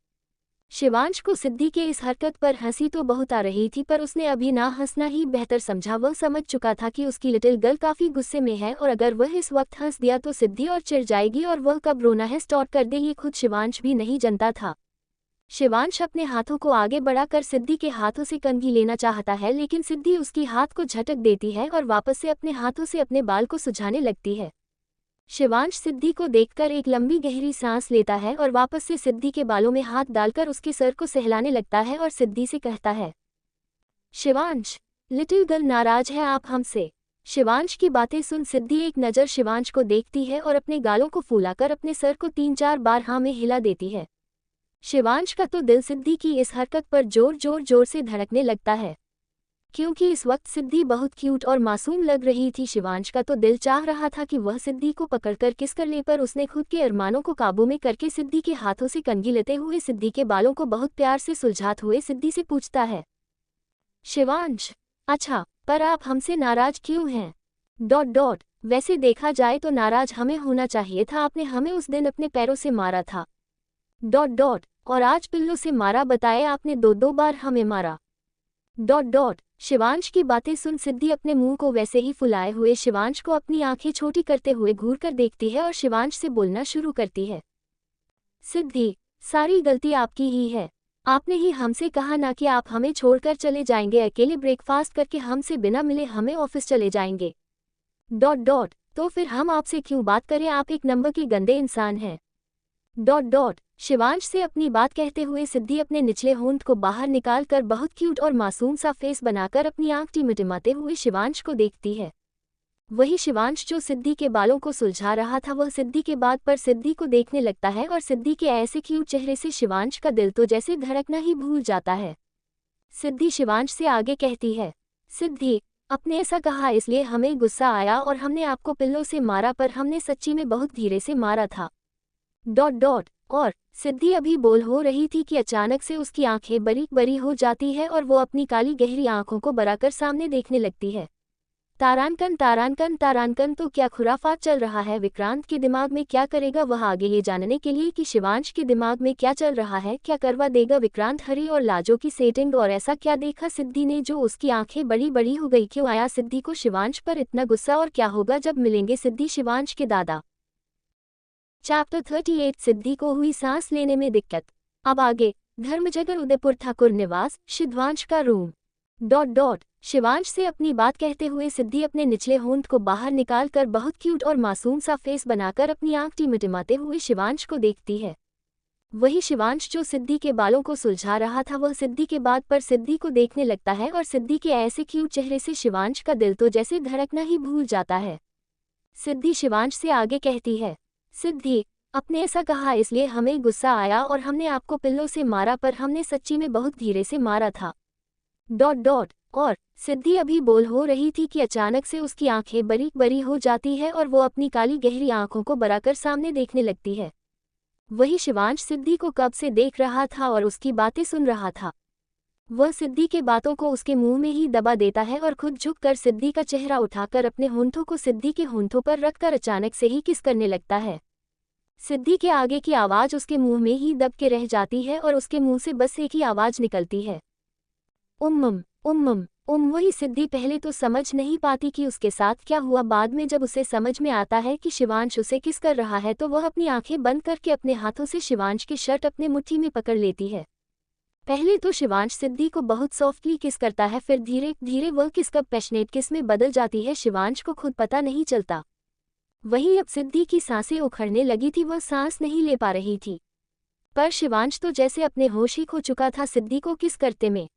शिवांश को सिद्धि के इस हरकत पर हंसी तो बहुत आ रही थी, पर उसने अभी ना हंसना ही बेहतर समझा। वह समझ चुका था कि उसकी लिटिल गर्ल काफी गुस्से में है और अगर वह इस वक्त हंस दिया तो सिद्धि और चिढ़ जाएगी और वह कब रोना है स्टार्ट कर दे ये खुद शिवांश भी नहीं जानता था। शिवांश अपने हाथों को आगे बढ़ाकर सिद्धि के हाथों से कंघी लेना चाहता है, लेकिन सिद्धि उसकी हाथ को झटक देती है और वापस से अपने हाथों से अपने बाल को सुझाने लगती है। शिवांश सिद्धि को देखकर एक लंबी गहरी सांस लेता है और वापस से सिद्धि के बालों में हाथ डालकर उसके सर को सहलाने लगता है और सिद्धि से कहता है, शिवांश, लिटिल गर्ल नाराज है आप हमसे। शिवांश की बातें सुन सिद्धि एक नज़र शिवांश को देखती है और अपने गालों को फूलाकर अपने सर को 3-4 बार हाँ में हिला देती है। शिवांश का तो दिल सिद्धि की इस हरकत पर जोर से धड़कने लगता है, क्योंकि इस वक्त सिद्धि बहुत क्यूट और मासूम लग रही थी। शिवांश का तो दिल चाह रहा था कि वह सिद्धि को पकड़कर किस कर ले, पर उसने खुद के अरमानों को काबू में करके सिद्धि के हाथों से कंघी लेते हुए सिद्धि के बालों को बहुत प्यार से सुलझाते हुए सिद्धि से पूछता है, शिवांश, अच्छा, पर आप हमसे नाराज क्यों हैं? वैसे देखा जाए तो नाराज हमें होना चाहिए था, आपने हमें उस दिन अपने पैरों से मारा था। और आज पिल्लों से मारा, बताए आपने 2-2 बार हमें मारा। शिवांश की बातें सुन सिद्धि अपने मुंह को वैसे ही फुलाए हुए शिवांश को अपनी आंखें छोटी करते हुए घूर कर देखती है और शिवांश से बोलना शुरू करती है, सिद्धि, सारी गलती आपकी ही है। आपने ही हमसे कहा ना कि आप हमें छोड़कर चले जाएंगे, अकेले ब्रेकफास्ट करके हमसे बिना मिले हमें ऑफिस चले जाएंगे। तो फिर हम आपसे क्यों बात करें, आप एक नंबर के गंदे इंसान हैं। शिवांश से अपनी बात कहते हुए सिद्धि अपने निचले होंठ को बाहर निकालकर बहुत क्यूट और मासूम सा फेस बनाकर अपनी आंख टिमटिमाते हुए शिवांश को देखती है। वही शिवांश जो सिद्धि के बालों को सुलझा रहा था वह सिद्धि के बाद पर सिद्धि को देखने लगता है और सिद्धि के ऐसे क्यूट चेहरे से शिवांश का दिल तो जैसे धड़कना ही भूल जाता है। सिद्धि शिवांश से आगे कहती है, सिद्धि, आपने ऐसा कहा इसलिए हमें गुस्सा आया और हमने आपको पिल्लों से मारा, पर हमने सच्ची में बहुत धीरे से मारा था। और सिद्धि अभी बोल हो रही थी कि अचानक से उसकी आंखें बरीक बरी हो जाती है और वो अपनी काली गहरी आंखों को बराकर सामने देखने लगती है। तारांकन तो क्या खुराफात चल रहा है। विक्रांत के दिमाग में क्या करेगा वह आगे ये जानने के लिए कि शिवांश के दिमाग में क्या चल रहा है, क्या करवा देगा विक्रांत हरी और लाजो की सेटिंग, और ऐसा क्या देखा सिद्धि ने जो उसकी आंखें बड़ी बड़ी हो गई। क्यों आया सिद्धि को शिवांश पर इतना गुस्सा और क्या होगा जब मिलेंगे सिद्धि शिवांश के दादा। चैप्टर 38 सिद्धि को हुई सांस लेने में दिक्कत। अब आगे धर्मजगर उदयपुर ठाकुर निवास शिध्वांश का रूम। शिवांश से अपनी बात कहते हुए सिद्धि अपने निचले होंठ को बाहर निकालकर बहुत क्यूट और मासूम सा फेस बनाकर अपनी आंख टिमटिमाते हुए शिवांश को देखती है। वही शिवांश जो सिद्धि के बालों को सुलझा रहा था वह सिद्धि के बाद पर सिद्धि को देखने लगता है और सिद्धि के ऐसे क्यूट चेहरे से शिवांश का दिल तो जैसे धड़कना ही भूल जाता है। सिद्धि शिवांश से आगे कहती है, सिद्धि, आपने ऐसा कहा इसलिए हमें गुस्सा आया और हमने आपको पिल्लों से मारा, पर हमने सच्ची में बहुत धीरे से मारा था। और सिद्धि अभी बोल हो रही थी कि अचानक से उसकी आंखें बरीक बरी हो जाती है और वो अपनी काली गहरी आंखों को बराकर सामने देखने लगती है। वही शिवांश सिद्धि को कब से देख रहा था और उसकी बातें सुन रहा था। वह सिद्धि के बातों को उसके मुंह में ही दबा देता है और खुद झुककर सिद्धि का चेहरा उठाकर अपने होंठों को सिद्धि के होंठों पर रखकर अचानक से ही किस करने लगता है। सिद्धि के आगे की आवाज उसके मुंह में ही दब के रह जाती है और उसके मुंह से बस एक ही आवाज निकलती है, उम्मम। वही सिद्धि पहले तो समझ नहीं पाती कि उसके साथ क्या हुआ। बाद में जब उसे समझ में आता है कि शिवांश उसे किस कर रहा है तो वह अपनी आंखें बंद करके अपने हाथों से शिवांश की शर्ट अपने मुट्ठी में पकड़ लेती है। पहले तो शिवांश सिद्धि को बहुत सॉफ्टली किस करता है, फिर धीरे धीरे वह किस कब पैशनेट किस में बदल जाती है शिवांश को खुद पता नहीं चलता। वहीं अब सिद्धि की सांसें उखड़ने लगी थी, वह सांस नहीं ले पा रही थी। पर शिवांश तो जैसे अपने होश ही खो चुका था सिद्धि को किस करते में।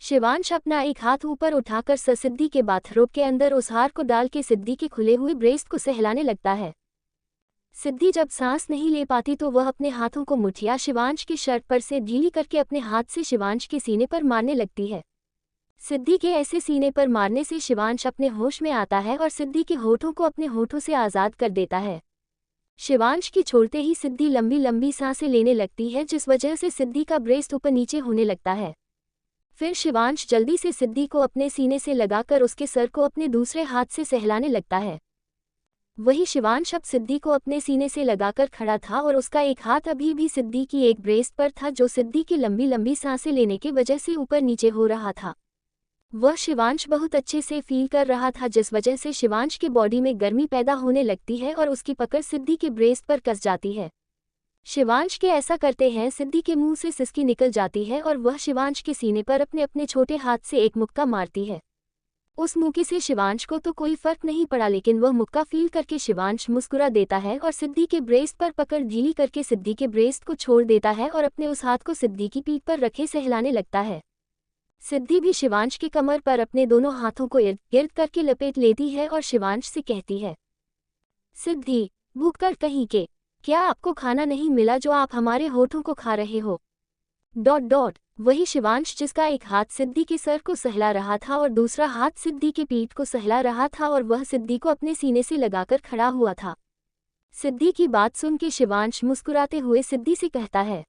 शिवांश अपना एक हाथ ऊपर उठाकर सिद्धि के बाथरोब के अंदर उस हार को डाल के सिद्धि के खुले हुए ब्रेस्ट को सहलाने लगता है। सिद्धि जब सांस नहीं ले पाती तो वह अपने हाथों को मुठिया शिवांश की शर्ट पर से ढीली करके अपने हाथ से शिवांश के सीने पर मारने लगती है। सिद्धि के ऐसे सीने पर मारने से शिवांश अपने होश में आता है और सिद्धि के होठों को अपने होठों से आज़ाद कर देता है। शिवांश की छोड़ते ही सिद्धि लंबी लंबी सांसें लेने लगती है, जिस वजह से सिद्धि का ब्रेस्ट ऊपर नीचे होने लगता है। फिर शिवांश जल्दी से सिद्धि को अपने सीने से लगाकर उसके सर को अपने दूसरे हाथ से सहलाने लगता है। वही शिवांश अब सिद्धि को अपने सीने से लगाकर खड़ा था और उसका एक हाथ अभी भी सिद्धि की एक ब्रेस्ट पर था, जो सिद्धि की लंबी लंबी सांसें लेने की वजह से ऊपर नीचे हो रहा था। वह शिवांश बहुत अच्छे से फील कर रहा था, जिस वजह से शिवांश की बॉडी में गर्मी पैदा होने लगती है और उसकी पकड़ सिद्धि के ब्रेस्ट पर कस जाती है। शिवांश के ऐसा करते हैं सिद्धि के मुंह से सिसकी निकल जाती है और वह शिवांश के सीने पर अपने अपने छोटे हाथ से एक मुक्का मारती है। उस मुक्के से शिवांश को तो कोई फर्क नहीं पड़ा, लेकिन वह मुक्का फील करके शिवांश मुस्कुरा देता है और सिद्धि के ब्रेस्ट पर पकड़ ढीली करके सिद्धि के ब्रेस्ट को छोड़ देता है और अपने उस हाथ को सिद्धि की पीठ पर रखे सहलाने लगता है। सिद्धि भी शिवांश की कमर पर अपने दोनों हाथों को इर्द गिर्द करके लपेट लेती है और शिवांश से कहती है, सिद्धि भूखकर कहीं के, क्या आपको खाना नहीं मिला जो आप हमारे होठों को खा रहे हो? वही शिवांश जिसका एक हाथ सिद्धि के सर को सहला रहा था और दूसरा हाथ सिद्धि के पीठ को सहला रहा था और वह सिद्धि को अपने सीने से लगाकर खड़ा हुआ था। सिद्धि की बात सुन के शिवांश मुस्कुराते हुए सिद्धि से कहता है,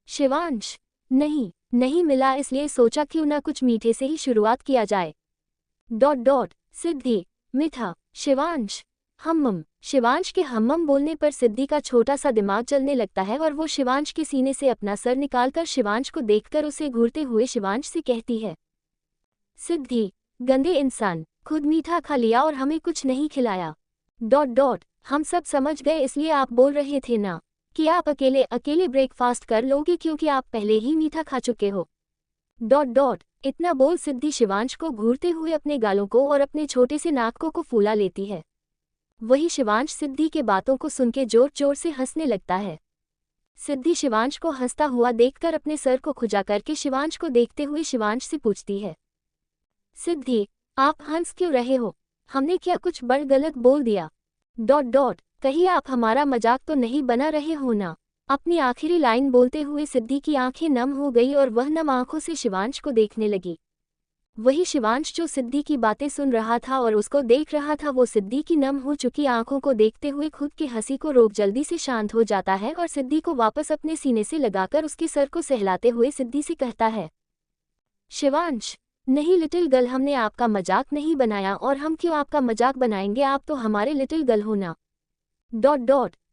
शिवांश नहीं मिला, इसलिए सोचा क्यों ना कुछ मीठे से ही शुरुआत किया जाए। सिद्धि मीठा, शिवांश हम्मम। शिवांश के हम्मम बोलने पर सिद्धि का छोटा सा दिमाग चलने लगता है और वो शिवांश के सीने से अपना सर निकालकर शिवांश को देखकर उसे घूरते हुए शिवांश से कहती है, सिद्धि गंदे इंसान, खुद मीठा खा लिया और हमें कुछ नहीं खिलाया। हम सब समझ गए, इसलिए आप बोल रहे थे ना कि आप अकेले अकेले ब्रेकफास्ट कर लोगे क्योंकि आप पहले ही मीठा खा चुके हो। इतना बोल सिद्धि शिवांश को घूरते हुए अपने गालों को और अपने छोटे से नाक को फूला लेती है। वही शिवांश सिद्धि के बातों को सुन के जोर जोर से हंसने लगता है। सिद्धि शिवांश को हंसता हुआ देखकर अपने सर को खुजा करके शिवांश को देखते हुए शिवांश से पूछती है, सिद्धि आप हंस क्यों रहे हो? हमने क्या कुछ बड़ गलत बोल दिया? कहीं आप हमारा मजाक तो नहीं बना रहे हो ना? अपनी आखिरी लाइन बोलते हुए सिद्धि की आंखें नम हो गई और वह नम आंखों से शिवांश को देखने लगी। वही शिवांश जो सिद्धि की बातें सुन रहा था और उसको देख रहा था, वो सिद्धि की नम हो चुकी आंखों को देखते हुए खुद की हंसी को रोक जल्दी से शांत हो जाता है और सिद्धि को वापस अपने सीने से लगाकर उसके सर को सहलाते हुए सिद्धि से कहता है, शिवांश नहीं लिटिल गर्ल, हमने आपका मजाक नहीं बनाया और हम क्यों आपका मजाक बनाएंगे, आप तो हमारे लिटिल गर्ल हो ना।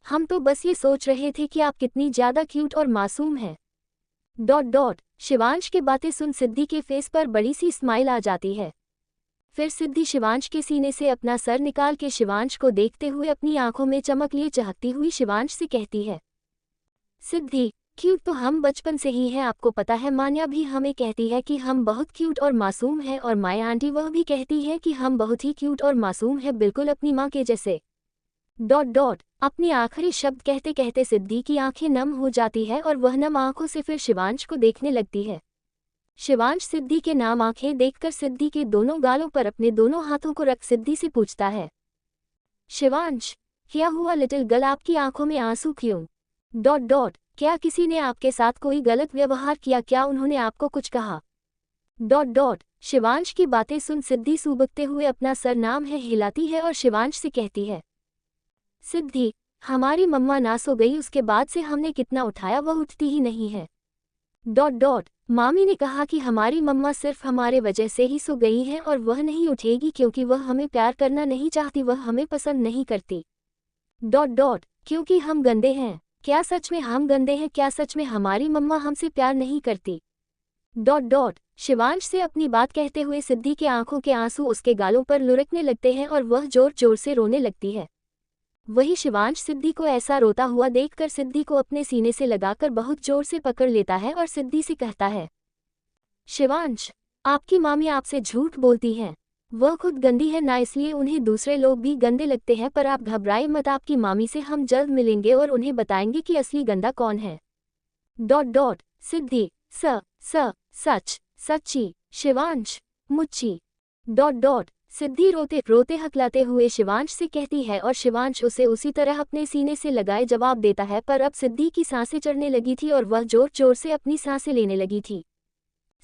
हम तो बस ये सोच रहे थे कि आप कितनी ज्यादा क्यूट और मासूम हैं। शिवांश की बातें सुन सिद्धि के फेस पर बड़ी सी स्माइल आ जाती है। फिर सिद्धि शिवांश के सीने से अपना सर निकाल के शिवांश को देखते हुए अपनी आंखों में चमक लिए चाहती हुई शिवांश से कहती है, सिद्धि क्यूट तो हम बचपन से ही हैं, आपको पता है मान्या भी हमें कहती है कि हम बहुत क्यूट और मासूम हैं और माया आंटी वह भी कहती है कि हम बहुत ही क्यूट और मासूम हैं, बिल्कुल अपनी माँ के जैसे। अपनी आखिरी शब्द कहते कहते सिद्धि की आंखें नम हो जाती है और वह नम आंखों से फिर शिवांश को देखने लगती है। शिवांश सिद्धि के नाम आंखें देखकर सिद्धि के दोनों गालों पर अपने दोनों हाथों को रख सिद्धि से पूछता है, शिवांश क्या हुआ लिटिल गर्ल, आपकी आंखों में आंसू क्यों? क्या किसी ने आपके साथ कोई गलत व्यवहार किया? क्या उन्होंने आपको कुछ कहा? शिवांश की बातें सुन सिद्धि सूबकते हुए अपना सर नाम है हिलाती है और शिवांश से कहती है, सिद्धि हमारी मम्मा ना सो गई, उसके बाद से हमने कितना उठाया वह उठती ही नहीं है। मामी ने कहा कि हमारी मम्मा सिर्फ हमारे वजह से ही सो गई है और वह नहीं उठेगी क्योंकि वह हमें प्यार करना नहीं चाहती, वह हमें पसंद नहीं करती। क्योंकि हम गंदे हैं। क्या सच में हम गंदे हैं? क्या सच में हमारी मम्मा हमसे प्यार नहीं करती? शिवांश से अपनी बात कहते हुए सिद्धि के आंखों के आंसू उसके गालों पर लुढ़कने लगते हैं और वह जोर जोर से रोने लगती है। वही शिवांश सिद्धि को ऐसा रोता हुआ देखकर सिद्धि को अपने सीने से लगाकर बहुत जोर से पकड़ लेता है और सिद्धि से कहता है, शिवांश आपकी मामी आपसे झूठ बोलती हैं। वह खुद गंदी है ना, इसलिए उन्हें दूसरे लोग भी गंदे लगते हैं। पर आप घबराए मत, आपकी मामी से हम जल्द मिलेंगे और उन्हें बताएंगे कि असली गंदा कौन है। सिद्धि सच सच्ची शिवांश मुच्ची। सिद्धि रोते रोते हकलाते हुए शिवांश से कहती है और शिवांश उसे उसी तरह अपने सीने से लगाए जवाब देता है। पर अब सिद्धि की सांसें चढ़ने लगी थी और वह जोर जोर से अपनी सांसें लेने लगी थी।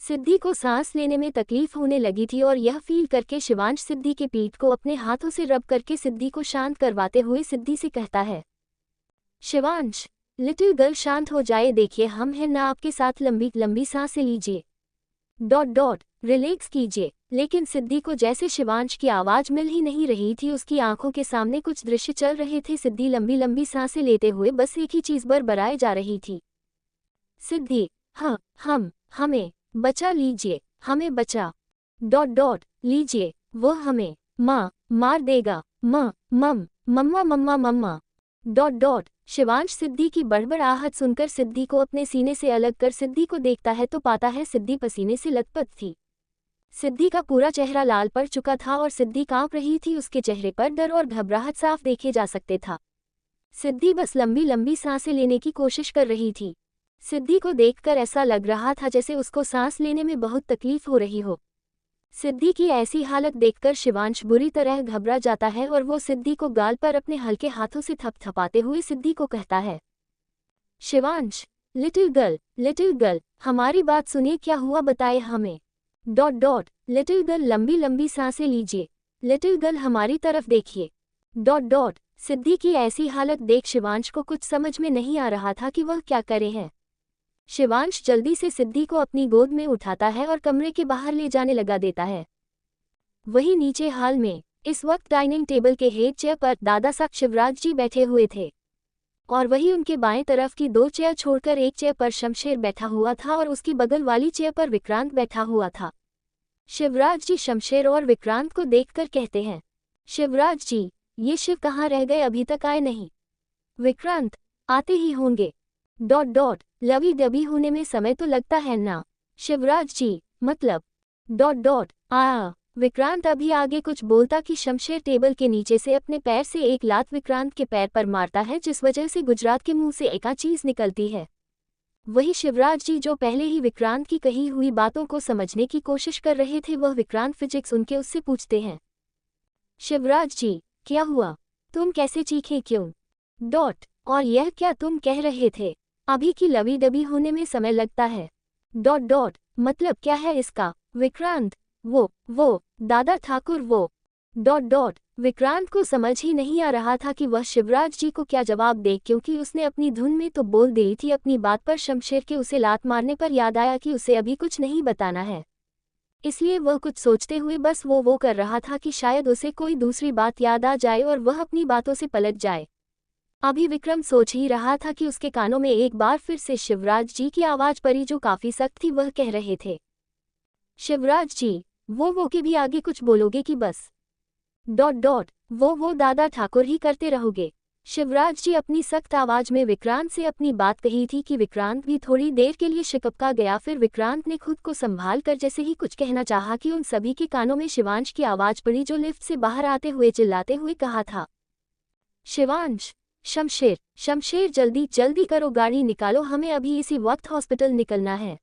सिद्धि को सांस लेने में तकलीफ होने लगी थी और यह फील करके शिवांश सिद्धि के पीठ को अपने हाथों से रब करके सिद्धि को शांत करवाते हुए सिद्धि से कहता है, शिवांश लिटिल गर्ल शांत हो जाए, देखिए हम हैं ना आपके साथ, लंबी लंबी सांसें लीजिए। रिलैक्स कीजिए। लेकिन सिद्धि को जैसे शिवांश की आवाज मिल ही नहीं रही थी, उसकी आंखों के सामने कुछ दृश्य चल रहे थे। सिद्धि लंबी लंबी सांसें लेते हुए बस एक ही चीज बरबराए जा रही थी, सिद्धि हाँ हमें बचा लीजिए, हमें बचा लीजिए, वो हमें मार देगा, मम्मा। शिवांश सिद्धि की बड़बड़ाहट सुनकर सिद्धि को अपने सीने से अलग कर सिद्धि को देखता है तो पाता है सिद्धि पसीने से लथपथ थी। सिद्धि का पूरा चेहरा लाल पड़ चुका था और सिद्धि कांप रही थी, उसके चेहरे पर डर और घबराहट साफ देखे जा सकते था। सिद्धि बस लंबी लंबी सांसें लेने की कोशिश कर रही थी। सिद्धि को देखकर ऐसा लग रहा था जैसे उसको सांस लेने में बहुत तकलीफ हो रही हो। सिद्धि की ऐसी हालत देखकर शिवांश बुरी तरह घबरा जाता है और वो सिद्धि को गाल पर अपने हल्के हाथों से थपथपाते हुए सिद्धि को कहता है, शिवांश लिटिल गर्ल हमारी बात सुनिए, क्या हुआ बताए हमें। लिटिल गर्ल लंबी लंबी सांसें लीजिए, लिटिल गर्ल हमारी तरफ देखिए। सिद्धि की ऐसी हालत देख शिवांश को कुछ समझ में नहीं आ रहा था कि वह क्या करे है। शिवांश जल्दी से सिद्धि को अपनी गोद में उठाता है और कमरे के बाहर ले जाने लगा देता है। वहीं नीचे हाल में इस वक्त डाइनिंग टेबल के हेड चेयर पर दादा साहब शिवराज जी बैठे हुए थे और वहीं उनके बाएं तरफ की 2 चेयर छोड़कर एक चेयर पर शमशेर बैठा हुआ था और उसकी बगल वाली चेयर पर विक्रांत बैठा हुआ था। शिवराज जी शमशेर और विक्रांत को देखकर कहते हैं, शिवराज जी ये शिव कहाँ रह गए, अभी तक आए नहीं। विक्रांत आते ही होंगे। लवी डबी होने में समय तो लगता है ना। शिवराज जी मतलब विक्रांत अभी आगे कुछ बोलता कि शमशेर टेबल के नीचे से अपने पैर से एक लात विक्रांत के पैर पर मारता है, जिस वजह से गुजरात के मुंह से एका चीज निकलती है। वही शिवराज जी जो पहले ही विक्रांत की कही हुई बातों को समझने की कोशिश कर रहे थे, वह विक्रांत फिजिक्स उनके उससे पूछते हैं, शिवराज जी क्या हुआ, तुम कैसे चीखे क्यों। और यह क्या तुम कह रहे थे, अभी की लवी डबी होने में समय लगता है। मतलब क्या है इसका। विक्रांत वो दादा ठाकुर वो। विक्रांत को समझ ही नहीं आ रहा था कि वह शिवराज जी को क्या जवाब दे, क्योंकि उसने अपनी धुन में तो बोल दी थी अपनी बात, पर शमशेर के उसे लात मारने पर याद आया कि उसे अभी कुछ नहीं बताना है। इसलिए वह कुछ सोचते हुए बस वो कर रहा था कि शायद उसे कोई दूसरी बात याद आ जाए और वह अपनी बातों से पलट जाए। अभी विक्रम सोच ही रहा था कि उसके कानों में एक बार फिर से शिवराज जी की आवाज पड़ी जो काफी सख्त थी। वह कह रहे थे, शिवराज जी वो के भी आगे कुछ बोलोगे कि बस वो दादा ठाकुर ही करते रहोगे। शिवराज जी अपनी सख्त आवाज में विक्रांत से अपनी बात कही थी कि विक्रांत भी थोड़ी देर के लिए शिकपका गया। फिर विक्रांत ने खुद को संभाल कर जैसे ही कुछ कहना चाहा कि उन सभी के कानों में शिवांश की आवाज पड़ी जो लिफ्ट से बाहर आते हुए चिल्लाते हुए कहा था, शिवांश शमशेर जल्दी करो, गाड़ी निकालो, हमें अभी इसी वक्त हॉस्पिटल निकलना है।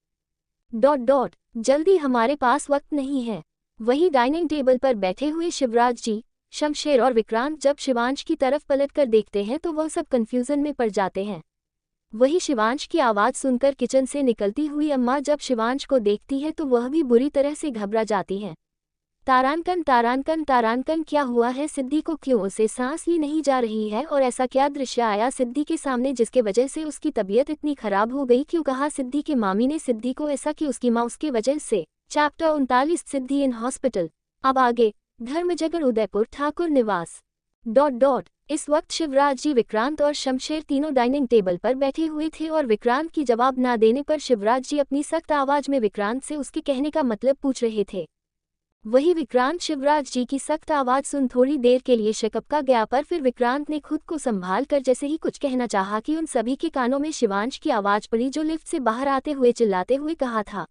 जल्दी, हमारे पास वक्त नहीं है। वही डाइनिंग टेबल पर बैठे हुए शिवराज जी, शमशेर और विक्रांत जब शिवांश की तरफ पलटकर देखते हैं तो वह सब कंफ्यूजन में पड़ जाते हैं। वही शिवांश की आवाज सुनकर किचन से निकलती हुई अम्मा जब शिवांश को देखती है तो वह भी बुरी तरह से घबरा जाती हैं। तारांकन क्या हुआ है, सिद्धि को क्यों उसे सांस ली नहीं जा रही है और ऐसा क्या दृश्य आया सिद्धि के सामने जिसके वजह से उसकी तबीयत इतनी खराब हो गई। क्यों कहा सिद्धि की मामी ने सिद्धि को ऐसा कि उसकी माँ उसके वजह से। Chapter 39 Siddhi in hospital. अब आगे धर्मजगड़ उदयपुर ठाकुर निवास। इस वक्त शिवराज जी, विक्रांत और शमशेर तीनों डाइनिंग टेबल पर बैठे हुए थे और विक्रांत की जवाब ना देने पर शिवराज जी अपनी सख्त आवाज में विक्रांत से उसके कहने का मतलब पूछ रहे थे। वही विक्रांत शिवराज जी की सख्त आवाज सुन थोड़ी देर के लिए शकपका गया, पर फिर विक्रांत ने खुद को संभाल कर जैसे ही कुछ कहना चाहा कि उन सभी के कानों में शिवांश की आवाज पड़ी जो लिफ्ट से बाहर आते हुए चिल्लाते हुए कहा था,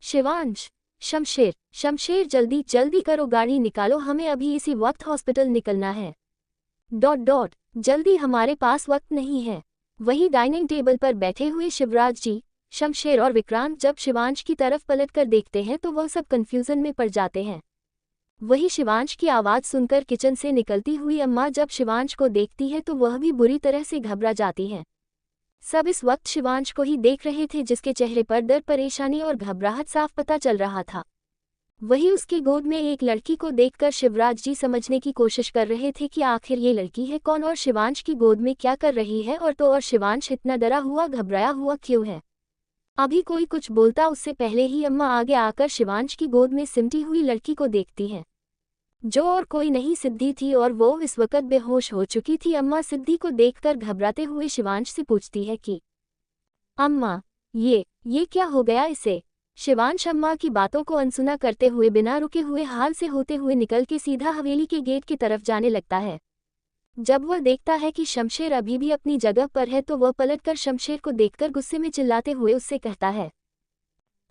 शिवांश शमशेर, शमशेर जल्दी जल्दी करो, गाड़ी निकालो, हमें अभी इसी वक्त हॉस्पिटल निकलना है। जल्दी, हमारे पास वक्त नहीं है। वही डाइनिंग टेबल पर बैठे हुए शिवराज जी, शमशेर और विक्रांत जब शिवांश की तरफ पलटकर देखते हैं तो वह सब कंफ्यूजन में पड़ जाते हैं। वही शिवांश की आवाज़ सुनकर किचन से निकलती हुई अम्मा जब शिवांश को देखती है तो वह भी बुरी तरह से घबरा जाती हैं। सब इस वक्त शिवांश को ही देख रहे थे, जिसके चेहरे पर डर, परेशानी और घबराहट साफ पता चल रहा था। वही उसकी गोद में एक लड़की को देखकर शिवराज जी समझने की कोशिश कर रहे थे कि आखिर ये लड़की है कौन और शिवांश की गोद में क्या कर रही है, और शिवांश इतना डरा हुआ, घबराया हुआ क्यों है। अभी कोई कुछ बोलता उससे पहले ही अम्मा आगे आकर शिवांश की गोद में सिमटी हुई लड़की को देखती हैं, जो और कोई नहीं सिद्धि थी, और वो इस वक्त बेहोश हो चुकी थी। अम्मा सिद्धि को देखकर घबराते हुए शिवांश से पूछती है कि अम्मा, ये क्या हो गया इसे। शिवांश अम्मा की बातों को अनसुना करते हुए बिना रुके हुए हाल से होते हुए निकल के सीधा हवेली के गेट की तरफ जाने लगता है। जब वह देखता है कि शमशेर अभी भी अपनी जगह पर है तो वह पलटकर शमशेर को देखकर गुस्से में चिल्लाते हुए उससे कहता है,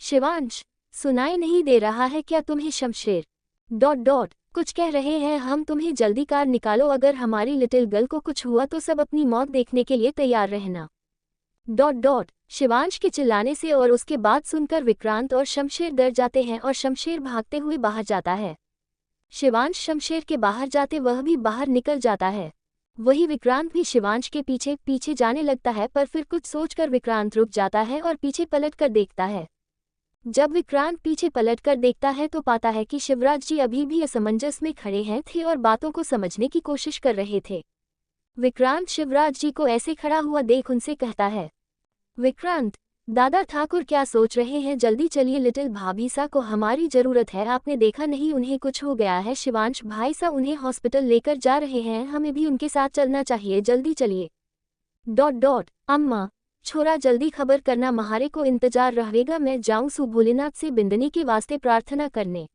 शिवांश, सुनाई नहीं दे रहा है क्या तुम्हें शमशेर? कुछ कह रहे हैं हम तुम्हें, जल्दी कार निकालो, अगर हमारी लिटिल गर्ल को कुछ हुआ तो सब अपनी मौत देखने के लिए तैयार रहना। शिवांश के चिल्लाने से और उसके बाद सुनकर विक्रांत और शमशेर डर जाते हैं और शमशेर भागते हुए बाहर जाता है। शिवांश शमशेर के बाहर जाते वह भी बाहर निकल जाता है। वही विक्रांत भी शिवांश के पीछे पीछे जाने लगता है, पर फिर कुछ सोचकर विक्रांत रुक जाता है और पीछे पलटकर देखता है। जब विक्रांत पीछे पलटकर देखता है तो पाता है कि शिवराज जी अभी भी असमंजस में खड़े हैं थे और बातों को समझने की कोशिश कर रहे थे। विक्रांत शिवराज जी को ऐसे खड़ा हुआ देख उनसे कहता है, विक्रांत दादा ठाकुर क्या सोच रहे हैं, जल्दी चलिए, लिटिल भाभी सा को हमारी जरूरत है, आपने देखा नहीं उन्हें कुछ हो गया है। शिवांश भाई सा उन्हें हॉस्पिटल लेकर जा रहे हैं, हमें भी उनके साथ चलना चाहिए, जल्दी चलिए। अम्मा, छोरा जल्दी खबर करना, महारे को इंतजार रहेगा, मैं जाऊं सु भोलेनाथ से बिंदनी के वास्ते प्रार्थना करने।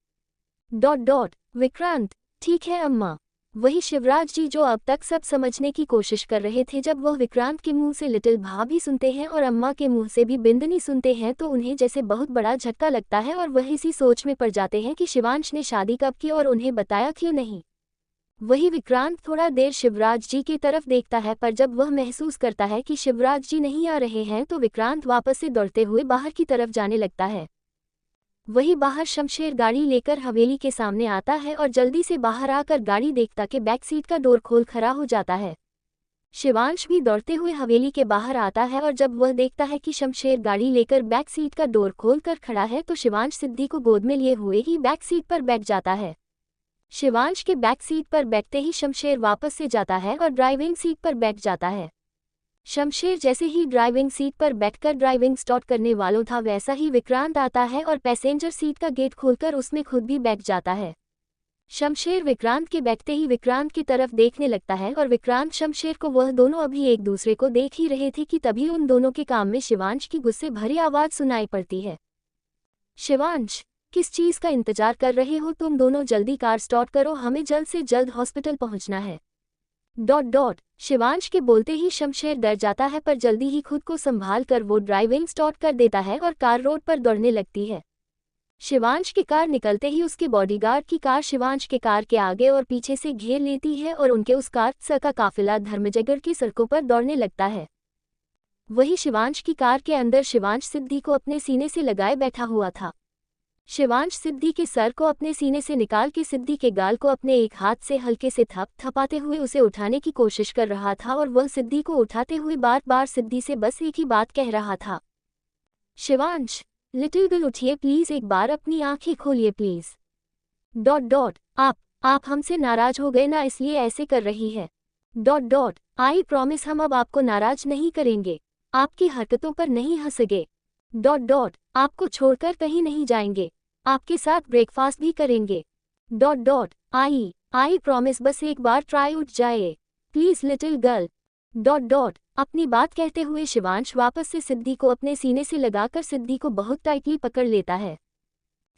विक्रांत, ठीक है अम्मा। वही शिवराज जी जो अब तक सब समझने की कोशिश कर रहे थे, जब वह विक्रांत के मुंह से लिटिल भाभी सुनते हैं और अम्मा के मुंह से भी बिंदनी सुनते हैं तो उन्हें जैसे बहुत बड़ा झटका लगता है और वह इसी सोच में पड़ जाते हैं कि शिवांश ने शादी कब की और उन्हें बताया क्यों नहीं। वही विक्रांत थोड़ा देर शिवराज जी की तरफ देखता है, पर जब वह महसूस करता है कि शिवराज जी नहीं आ रहे हैं तो विक्रांत वापस से दौड़ते हुए बाहर की तरफ जाने लगता है। वही बाहर शमशेर गाड़ी लेकर हवेली के सामने आता है और जल्दी से बाहर आकर गाड़ी देखता कि बैक सीट का डोर खोल खड़ा हो जाता है। शिवांश भी दौड़ते हुए हवेली के बाहर आता है और जब वह देखता है कि शमशेर गाड़ी लेकर बैक सीट का डोर खोल कर खड़ा है तो शिवांश सिद्धि को गोद में लिए हुए ही बैक सीट पर बैठ जाता है। शिवांश के बैक सीट पर बैठते ही शमशेर वापस से जाता है और ड्राइविंग सीट पर बैठ जाता है। शमशेर जैसे ही ड्राइविंग सीट पर बैठकर ड्राइविंग स्टार्ट करने वालों था, वैसा ही विक्रांत आता है और पैसेंजर सीट का गेट खोलकर उसमें खुद भी बैठ जाता है। शमशेर विक्रांत के बैठते ही विक्रांत की तरफ देखने लगता है और विक्रांत शमशेर को, वह दोनों अभी एक दूसरे को देख ही रहे थे कि तभी उन दोनों के काम में शिवांश की गुस्से भरी आवाज़ सुनाई पड़ती है। शिवांश, किस चीज़ का इंतजार कर रहे हो तुम दोनों, जल्दी कार स्टार्ट करो, हमें जल्द से जल्द हॉस्पिटल पहुंचना है। शिवांश के बोलते ही शमशेर डर जाता है, पर जल्दी ही खुद को संभाल कर वो ड्राइविंग स्टार्ट कर देता है और कार रोड पर दौड़ने लगती है। शिवांश की कार निकलते ही उसके बॉडीगार्ड की कार शिवांश के कार के आगे और पीछे से घेर लेती है और उनके उस कार का काफिला धर्मजयगढ़ की सड़कों पर दौड़ने लगता है। वही शिवांश की कार के अंदर शिवांश सिद्धि को अपने सीने से लगाए बैठा हुआ था। शिवांश सिद्धि के सर को अपने सीने से निकाल के सिद्धि के गाल को अपने एक हाथ से हल्के से थपाते हुए उसे उठाने की कोशिश कर रहा था और वह सिद्धि को उठाते हुए बार बार सिद्धि से बस एक ही बात कह रहा था, शिवांश, लिटिल गर्ल उठिए प्लीज, एक बार अपनी आंखें खोलिए प्लीज। आप हमसे नाराज हो गए ना, इसलिए ऐसे कर रही है। आई प्रॉमिस हम अब आपको नाराज नहीं करेंगे, आपकी हरकतों पर नहीं हंसेंगे। आपको छोड़कर कहीं नहीं जाएंगे, आपके साथ ब्रेकफास्ट भी करेंगे। आई प्रॉमिस, बस एक बार ट्राई उठ जाए प्लीज लिटिल गर्ल। अपनी बात कहते हुए शिवांश वापस से सिद्धि को अपने सीने से लगाकर सिद्धि को बहुत टाइटली पकड़ लेता है।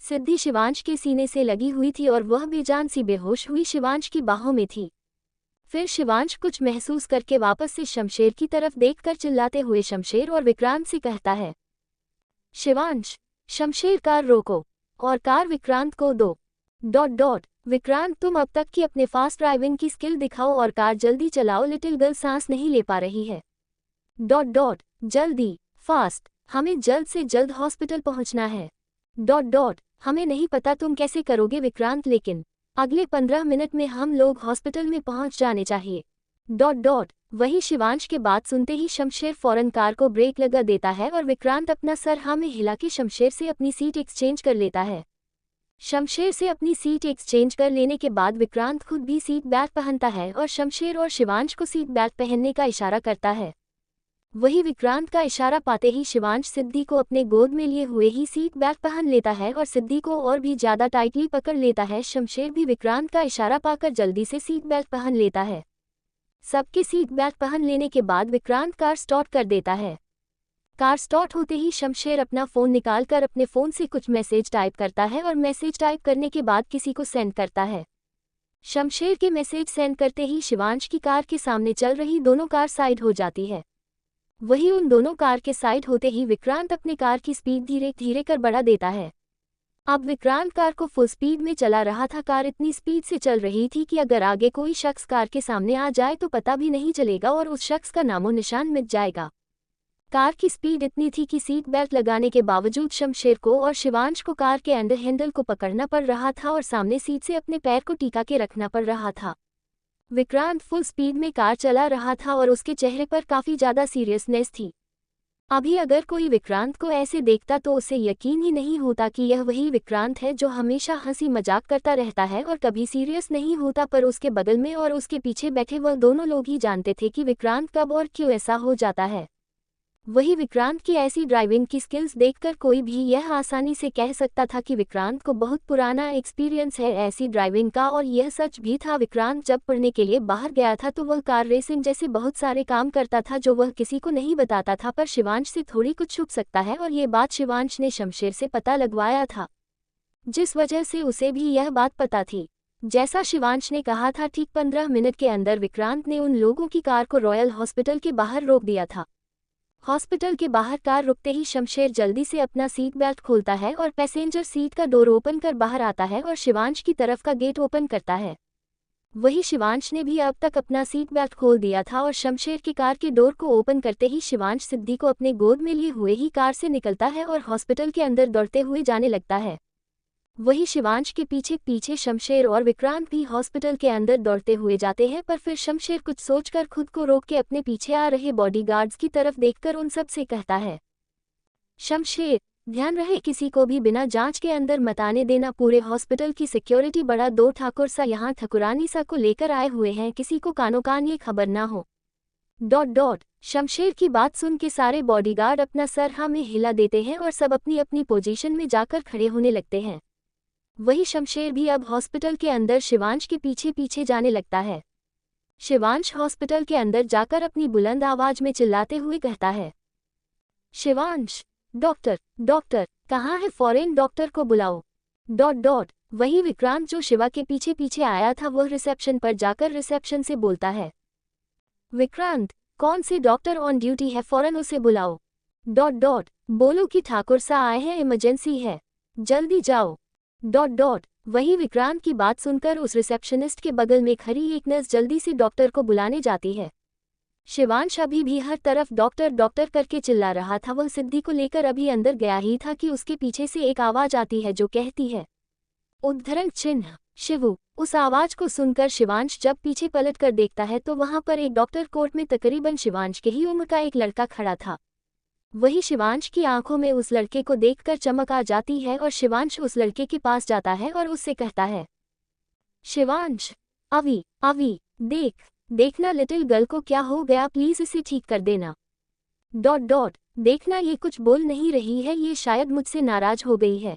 सिद्धि शिवांश के सीने से लगी हुई थी और वह बेजान सी बेहोश हुई शिवांश की बाहों में थी। फिर शिवांश कुछ महसूस करके वापस से शमशेर की तरफ देखकर चिल्लाते हुए शमशेर और विक्रांत से कहता है, शिवांश, शमशेर कार रोको और कार विक्रांत को दो। विक्रांत तुम अब तक की अपने फास्ट ड्राइविंग की स्किल दिखाओ और कार जल्दी चलाओ, लिटिल गर्ल सांस नहीं ले पा रही है। जल्दी, फास्ट, हमें जल्द से जल्द हॉस्पिटल पहुंचना है। हमें नहीं पता तुम कैसे करोगे विक्रांत, लेकिन अगले 15 मिनट में हम लोग हॉस्पिटल में पहुंच जाने चाहिए। वही शिवांश के बात सुनते ही शमशेर फौरन कार को ब्रेक लगा देता है और विक्रांत अपना सर हाँ में हिला के शमशेर से अपनी सीट एक्सचेंज कर लेता है। शमशेर से अपनी सीट एक्सचेंज कर लेने के बाद विक्रांत खुद भी सीट बेल्ट पहनता है और शमशेर और शिवांश को सीट बेल्ट पहनने का इशारा करता है। वही विक्रांत का इशारा पाते ही शिवांश सिद्धि को अपने गोद में लिए हुए ही सीट बेल्ट पहन लेता है और सिद्धि को और भी ज्यादा टाइटली पकड़ लेता है। शमशेर भी विक्रांत का इशारा पाकर जल्दी से सीट बेल्ट पहन लेता है। सबके सीट बेल्ट पहन लेने के बाद विक्रांत कार स्टार्ट कर देता है। कार स्टार्ट होते ही शमशेर अपना फ़ोन निकालकर अपने फ़ोन से कुछ मैसेज टाइप करता है और मैसेज टाइप करने के बाद किसी को सेंड करता है। शमशेर के मैसेज सेंड करते ही शिवांश की कार के सामने चल रही दोनों कार साइड हो जाती है। वही उन दोनों कार के साइड होते ही विक्रांत अपने कार की स्पीड धीरे धीरे कर बढ़ा देता है। अब विक्रांत कार को फुल स्पीड में चला रहा था। कार इतनी स्पीड से चल रही थी कि अगर आगे कोई शख्स कार के सामने आ जाए तो पता भी नहीं चलेगा और उस शख्स का नामो निशान मिट जाएगा। कार की स्पीड इतनी थी कि सीट बेल्ट लगाने के बावजूद शमशेर को और शिवांश को कार के अंडर हैंडल को पकड़ना पड़ रहा था और सामने सीट से अपने पैर को टिका के रखना पड़ रहा था। विक्रांत फुल स्पीड में कार चला रहा था और उसके चेहरे पर काफ़ी ज़्यादा सीरियसनेस थी। अभी अगर कोई विक्रांत को ऐसे देखता तो उसे यकीन ही नहीं होता कि यह वही विक्रांत है जो हमेशा हंसी मजाक करता रहता है और कभी सीरियस नहीं होता, पर उसके बगल में और उसके पीछे बैठे वह दोनों लोग ही जानते थे कि विक्रांत कब और क्यों ऐसा हो जाता है। वही विक्रांत की ऐसी ड्राइविंग की स्किल्स देखकर कोई भी यह आसानी से कह सकता था कि विक्रांत को बहुत पुराना एक्सपीरियंस है ऐसी ड्राइविंग का, और यह सच भी था। विक्रांत जब पढ़ने के लिए बाहर गया था तो वह कार रेसिंग जैसे बहुत सारे काम करता था जो वह किसी को नहीं बताता था, पर शिवांश से थोड़ी कुछ छुप सकता है और ये बात शिवांश ने शमशेर से पता लगवाया था, जिस वजह से उसे भी यह बात पता थी। जैसा शिवांश ने कहा था, ठीक 15 मिनट के अंदर विक्रांत ने उन लोगों की कार को रॉयल हॉस्पिटल के बाहर रोक दिया था। हॉस्पिटल के बाहर कार रुकते ही शमशेर जल्दी से अपना सीट बेल्ट खोलता है और पैसेंजर सीट का डोर ओपन कर बाहर आता है और शिवांश की तरफ का गेट ओपन करता है। वही शिवांश ने भी अब तक अपना सीट बेल्ट खोल दिया था और शमशेर की कार के डोर को ओपन करते ही शिवांश सिद्धि को अपने गोद में लिए हुए ही कार से निकलता है और हॉस्पिटल के अंदर दौड़ते हुए जाने लगता है। वही शिवांश के पीछे पीछे शमशेर और विक्रांत भी हॉस्पिटल के अंदर दौड़ते हुए जाते हैं, पर फिर शमशेर कुछ सोचकर खुद को रोक के अपने पीछे आ रहे बॉडीगार्ड्स की तरफ देखकर उन सब से कहता है, शमशेर, ध्यान रहे किसी को भी बिना जांच के अंदर मत आने देना। पूरे हॉस्पिटल की सिक्योरिटी बढ़ा दो। ठाकुर सा यहाँ ठकुरानी सा को लेकर आए हुए हैं, किसी को कानो कान ये खबर ना हो। शमशेर की बात सुन के सारे बॉडीगार्ड अपना सर हाँ में हिला देते हैं और सब अपनी अपनी पोजीशन में जाकर खड़े होने लगते हैं। वही शमशेर भी अब हॉस्पिटल के अंदर शिवांश के पीछे पीछे जाने लगता है। शिवांश हॉस्पिटल के अंदर जाकर अपनी बुलंद आवाज में चिल्लाते हुए कहता है, शिवांश, डॉक्टर डॉक्टर कहाँ है, फॉरेन डॉक्टर को बुलाओ। वही विक्रांत जो शिवा के पीछे पीछे आया था वह रिसेप्शन पर जाकर रिसेप्शन से बोलता है, विक्रांत, कौन से डॉक्टर ऑन ड्यूटी है, फौरन उसे बुलाओ। बोलो कि ठाकुर सा आए हैं, इमरजेंसी है, जल्दी जाओ। वही विक्रांत की बात सुनकर उस रिसेप्शनिस्ट के बगल में खड़ी एक नर्स जल्दी से डॉक्टर को बुलाने जाती है। शिवांश अभी भी हर तरफ डॉक्टर डॉक्टर करके चिल्ला रहा था। वह सिद्धि को लेकर अभी अंदर गया ही था कि उसके पीछे से एक आवाज आती है जो कहती है, उद्धरण चिन्ह शिवू। उस आवाज को सुनकर शिवांश जब पीछे पलट कर देखता है तो वहां पर एक डॉक्टर कोट में तकरीबन शिवांश के ही उम्र का एक लड़का खड़ा था। वही शिवांश की आंखों में उस लड़के को देखकर चमक आ जाती है और शिवांश उस लड़के के पास जाता है और उससे कहता है, शिवांश, अवी देखना लिटिल गर्ल को क्या हो गया, प्लीज इसे ठीक कर देना। देखना ये कुछ बोल नहीं रही है, ये शायद मुझसे नाराज हो गई है।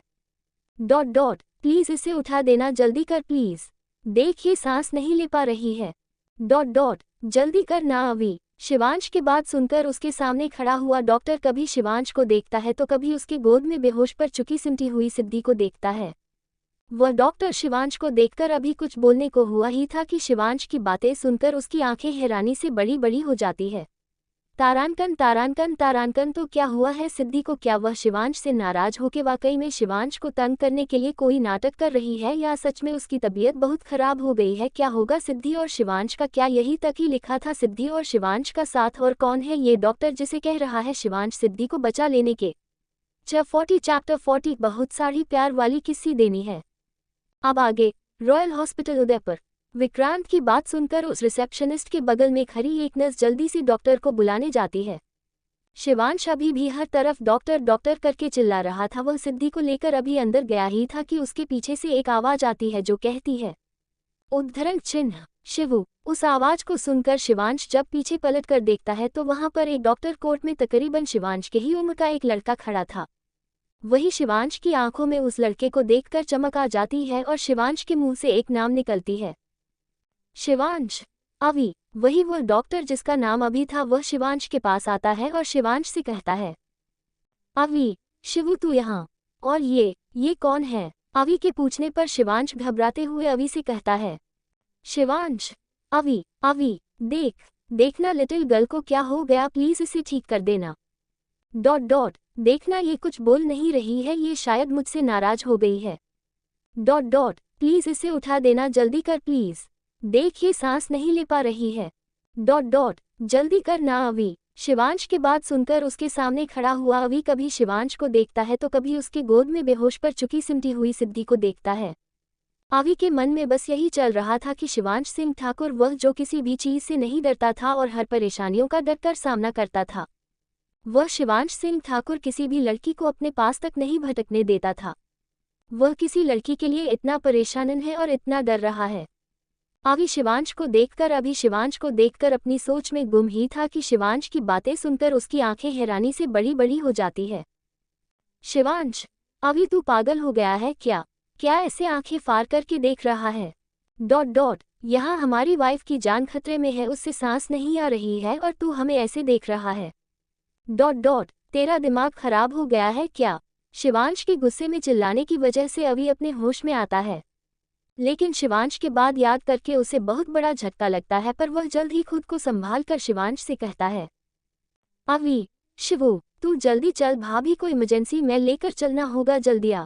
प्लीज इसे उठा देना, जल्दी कर प्लीज, देख ये सांस नहीं ले पा रही है। जल्दी कर ना अवी। शिवांश की बात सुनकर उसके सामने खड़ा हुआ डॉक्टर कभी शिवांश को देखता है तो कभी उसके गोद में बेहोश पर चुकी सिमटी हुई सिद्धि को देखता है। वह डॉक्टर शिवांश को देखकर अभी कुछ बोलने को हुआ ही था कि शिवांश की बातें सुनकर उसकी आंखें हैरानी से बड़ी बड़ी हो जाती है। तारांकन तारांकन तारांकन तो क्या हुआ है सिद्धि को? क्या वह शिवांश से नाराज होकर वाकई में शिवांश को तंग करने के लिए कोई नाटक कर रही है या सच में उसकी तबीयत बहुत खराब हो गई है? क्या होगा सिद्धि और शिवांश का? क्या यही तक ही लिखा था सिद्धि और शिवांश का साथ? और कौन है ये डॉक्टर जिसे कह रहा है शिवांश सिद्धि को बचा लेने के? चैप्टर 40 बहुत सारी प्यार वाली किस्सी देनी है। अब आगे। Royal hospital Udaipur. विक्रांत की बात सुनकर उस रिसेप्शनिस्ट के बगल में खड़ी एक नर्स जल्दी से डॉक्टर को बुलाने जाती है। शिवांश अभी भी हर तरफ डॉक्टर डॉक्टर करके चिल्ला रहा था। वह सिद्धि को लेकर अभी अंदर गया ही था कि उसके पीछे से एक आवाज आती है जो कहती है, उद्धरण चिन्ह शिवू। उस आवाज को सुनकर शिवांश जब पीछे पलट कर देखता है तो वहां पर एक डॉक्टर कोट में तकरीबन शिवांश के ही उम्र का एक लड़का खड़ा था। वही शिवांश की आंखों में उस लड़के को देखकर चमक आ जाती है और शिवांश के मुंह से एक नाम निकलती है, शिवांश। अभी वही वह डॉक्टर जिसका नाम अभी था वह शिवांश के पास आता है और शिवांश से कहता है, अभी शिवू तू यहाँ? और ये कौन है? अभी के पूछने पर शिवांश घबराते हुए अभी से कहता है, शिवांश। अभी देखना लिटिल गर्ल को क्या हो गया, प्लीज इसे ठीक कर देना। देखना ये कुछ बोल नहीं रही है, ये शायद मुझसे नाराज हो गई है। प्लीज इसे उठा देना, जल्दी कर प्लीज। देख ये सांस नहीं ले पा रही है। जल्दी कर ना अभी। शिवांश की बात सुनकर उसके सामने खड़ा हुआ अभी कभी शिवांश को देखता है तो कभी उसके गोद में बेहोश पर चुकी सिमटी हुई सिद्धि को देखता है। अभी के मन में बस यही चल रहा था कि शिवांश सिंह ठाकुर वह जो किसी भी चीज से नहीं डरता था और हर परेशानियों का डटकर सामना करता था, वह शिवांश सिंह ठाकुर किसी भी लड़की को अपने पास तक नहीं भटकने देता था। वह किसी लड़की के लिए इतना परेशान है और इतना डर रहा है। अभी शिवांश को देखकर अपनी सोच में गुम ही था कि शिवांश की बातें सुनकर उसकी आंखें हैरानी से बड़ी बड़ी हो जाती है। शिवांश, अभी तू पागल हो गया है क्या? क्या ऐसे आंखें फाड़ करके देख रहा है? यहाँ हमारी वाइफ की जान खतरे में है, उससे सांस नहीं आ रही है और तू हमें ऐसे देख रहा है। तेरा दिमाग खराब हो गया है क्या? शिवांश के गुस्से में चिल्लाने की वजह से अभी अपने होश में आता है, लेकिन शिवांश के बाद याद करके उसे बहुत बड़ा झटका लगता है, पर वह जल्द ही खुद को संभाल कर शिवांश से कहता है, अभी शिवू तू जल्दी चल, भाभी को इमरजेंसी में लेकर चलना होगा, जल्दी आ।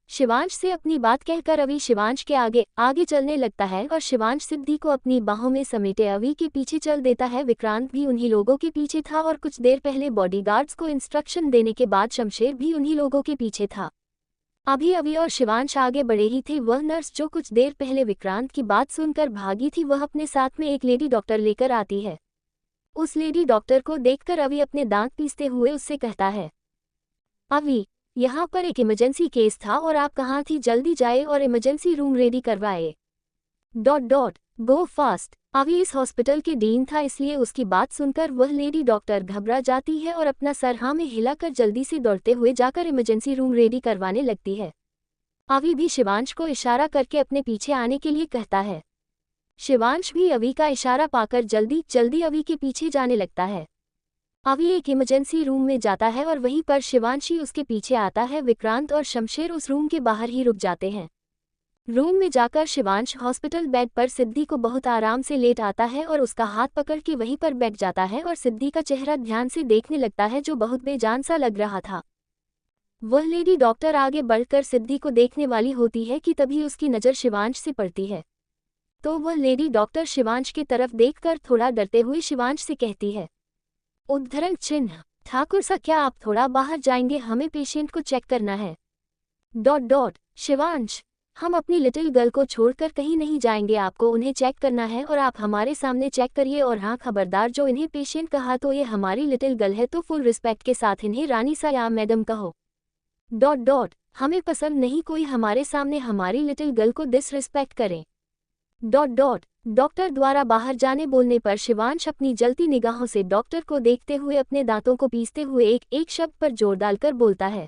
शिवांश से अपनी बात कहकर अभी शिवांश के आगे चलने लगता है और शिवांश सिद्धि को अपनी बाहों में समेटे अभी के पीछे चल देता है। विक्रांत भी उन्हीं लोगों के पीछे था और कुछ देर पहले बॉडीगार्ड्स को इंस्ट्रक्शन देने के बाद शमशेर भी उन्हीं लोगों के पीछे था। अभी और शिवांश आगे बढ़े ही थे। वह नर्स जो कुछ देर पहले विक्रांत की बात सुनकर भागी थी, वह अपने साथ में एक लेडी डॉक्टर लेकर आती है। उस लेडी डॉक्टर को देखकर अभी अपने दांत पीसते हुए उससे कहता है, अभी यहाँ पर एक इमरजेंसी केस था और आप कहाँ थी, जल्दी जाए और इमरजेंसी रूम रेडी करवाए। गो फास्ट। अभी इस हॉस्पिटल के डीन था, इसलिए उसकी बात सुनकर वह लेडी डॉक्टर घबरा जाती है और अपना सर हाँ में हिलाकर जल्दी से दौड़ते हुए जाकर इमरजेंसी रूम रेडी करवाने लगती है। अभी भी शिवांश को इशारा करके अपने पीछे आने के लिए कहता है। शिवांश भी अभी का इशारा पाकर जल्दी अभी के पीछे जाने लगता है। अभी एक इमरजेंसी रूम में जाता है और वहीं पर शिवांशी उसके पीछे आता है। विक्रांत और शमशेर उस रूम के बाहर ही रुक जाते हैं। रूम में जाकर शिवांश हॉस्पिटल बेड पर सिद्धि को बहुत आराम से लेट आता है और उसका हाथ पकड़ के वहीं पर बैठ जाता है और सिद्धि का चेहरा ध्यान से देखने लगता है जो बहुत बेजान सा लग रहा था। वह लेडी डॉक्टर आगे बढ़कर सिद्धि को देखने वाली होती है कि तभी उसकी नज़र शिवांश से पड़ती है, तो वह लेडी डॉक्टर शिवांश की तरफ देखकर थोड़ा डरते हुए शिवांश से कहती है, उद्धरण चिन्ह ठाकुर सा, क्या आप थोड़ा बाहर जाएंगे, हमें पेशेंट को चेक करना है। शिवांश, हम अपनी लिटिल गर्ल को छोड़कर कहीं नहीं जाएंगे, आपको उन्हें चेक करना है और आप हमारे सामने चेक करिए। और हाँ खबरदार, जो इन्हें पेशेंट कहा तो ये हमारी लिटिल गर्ल है, तो फुल रिस्पेक्ट के साथ इन्हें रानी सा या मैडम कहो। हमें पसंद नहीं कोई हमारे सामने हमारी लिटिल गर्ल को डिसरिस्पेक्ट करे। डॉक्टर द्वारा बाहर जाने बोलने पर शिवांश अपनी जलती निगाहों से डॉक्टर को देखते हुए अपने दांतों को पीसते हुए एक शब्द पर जोर डालकर बोलता है।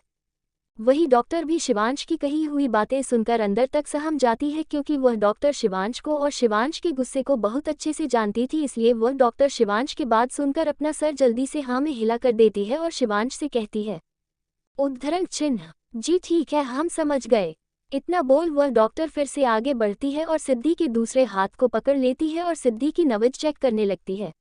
वही डॉक्टर भी शिवांश की कही हुई बातें सुनकर अंदर तक सहम जाती है, क्योंकि वह डॉक्टर शिवांश को और शिवांश के गुस्से को बहुत अच्छे से जानती थी, इसलिए वह डॉक्टर शिवांश की बात सुनकर अपना सर जल्दी से हाँ में हिला कर देती है और शिवांश से कहती है, उद्धरण चिन्ह जी ठीक है, हम समझ गए। इतना बोल वह डॉक्टर फिर से आगे बढ़ती है और सिद्धि के दूसरे हाथ को पकड़ लेती है और सिद्धि की नब्ज चेक करने लगती है।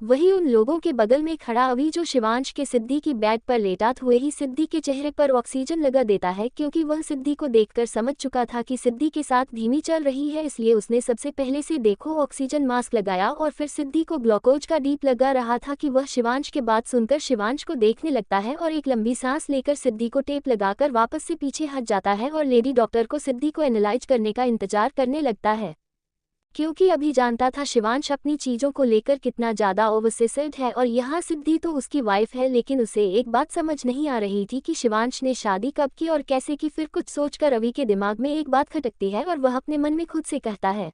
वही उन लोगों के बगल में खड़ा अभी जो शिवांश के सिद्धि की बेड पर लेटा हुए ही सिद्धि के चेहरे पर ऑक्सीजन लगा देता है, क्योंकि वह सिद्धि को देखकर समझ चुका था कि सिद्धि के साथ धीमी चल रही है, इसलिए उसने सबसे पहले से देखो ऑक्सीजन मास्क लगाया और फिर सिद्धि को ग्लूकोज का डीप लगा रहा था कि वह शिवांश के बात सुनकर शिवांश को देखने लगता है और एक लंबी सांस लेकर सिद्धि को टेप लगाकर वापस से पीछे हट जाता है और लेडी डॉक्टर को सिद्धि को एनालाइज करने का इंतजार करने लगता है, क्योंकि अभी जानता था शिवांश अपनी चीज़ों को लेकर कितना ज़्यादा ओवरसेस्ड है और यहाँ सिद्धि तो उसकी वाइफ है। लेकिन उसे एक बात समझ नहीं आ रही थी कि शिवांश ने शादी कब की और कैसे की। फिर कुछ सोचकर अवी के दिमाग में एक बात खटकती है और वह अपने मन में खुद से कहता है,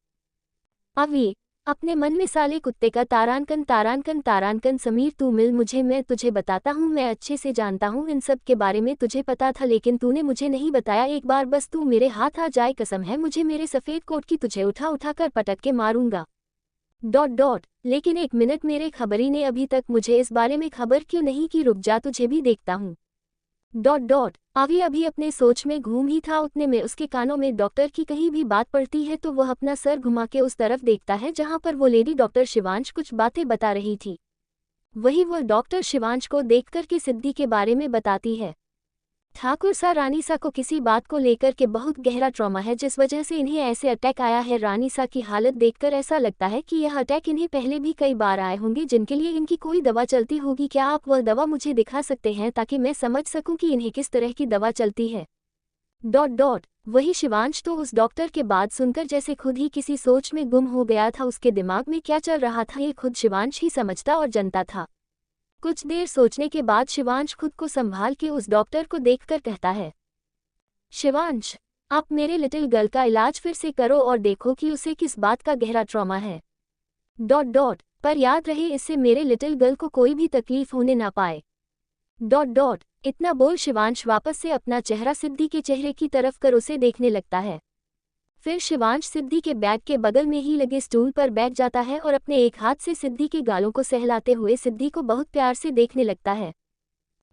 अवी अपने मन में, साले कुत्ते का तारांकन तारांकन तारांकन, समीर तू मिल मुझे, मैं तुझे बताता हूँ, मैं अच्छे से जानता हूँ इन सब के बारे में, तुझे पता था लेकिन तूने मुझे नहीं बताया। एक बार बस तू मेरे हाथ आ जाए, कसम है मुझे मेरे सफ़ेद कोट की, तुझे उठा उठा कर पटक के मारूंगा। लेकिन एक मिनट, मेरे खबरी ने अभी तक मुझे इस बारे में खबर क्यों नहीं की, रुक जा तुझे भी देखता हूँ। अभी अभी अपने सोच में घूम ही था, उतने में उसके कानों में डॉक्टर की कहीं भी बात पड़ती है तो वह अपना सर घुमा के उस तरफ देखता है जहां पर वो लेडी डॉक्टर शिवांश कुछ बातें बता रही थी। वही वो डॉक्टर शिवांश को देखकर के सिद्धि के बारे में बताती है। ठाकुर सा रानी सा को किसी बात को लेकर के बहुत गहरा ट्रॉमा है, जिस वजह से इन्हें ऐसे अटैक आया है। रानी सा की हालत देखकर ऐसा लगता है कि यह अटैक इन्हें पहले भी कई बार आए होंगे, जिनके लिए इनकी कोई दवा चलती होगी। क्या आप वह दवा मुझे दिखा सकते हैं ताकि मैं समझ सकूं कि इन्हें किस तरह की दवा चलती है। वही शिवांश तो उस डॉक्टर के बात सुनकर जैसे खुद ही किसी सोच में गुम हो गया था। उसके दिमाग में क्या चल रहा था ये खुद शिवांश ही समझता और जानता था। कुछ देर सोचने के बाद शिवांश खुद को संभाल के उस डॉक्टर को देखकर कहता है, शिवांश आप मेरे लिटिल गर्ल का इलाज फिर से करो और देखो कि उसे किस बात का गहरा ट्रॉमा है। पर याद रहे इससे मेरे लिटिल गर्ल को कोई भी तकलीफ होने ना पाए। इतना बोल शिवांश वापस से अपना चेहरा सिद्धि के चेहरे की तरफ कर उसे देखने लगता है। फिर शिवांश सिद्धि के बैग के बगल में ही लगे स्टूल पर बैठ जाता है और अपने एक हाथ से सिद्धि के गालों को सहलाते हुए सिद्धि को बहुत प्यार से देखने लगता है।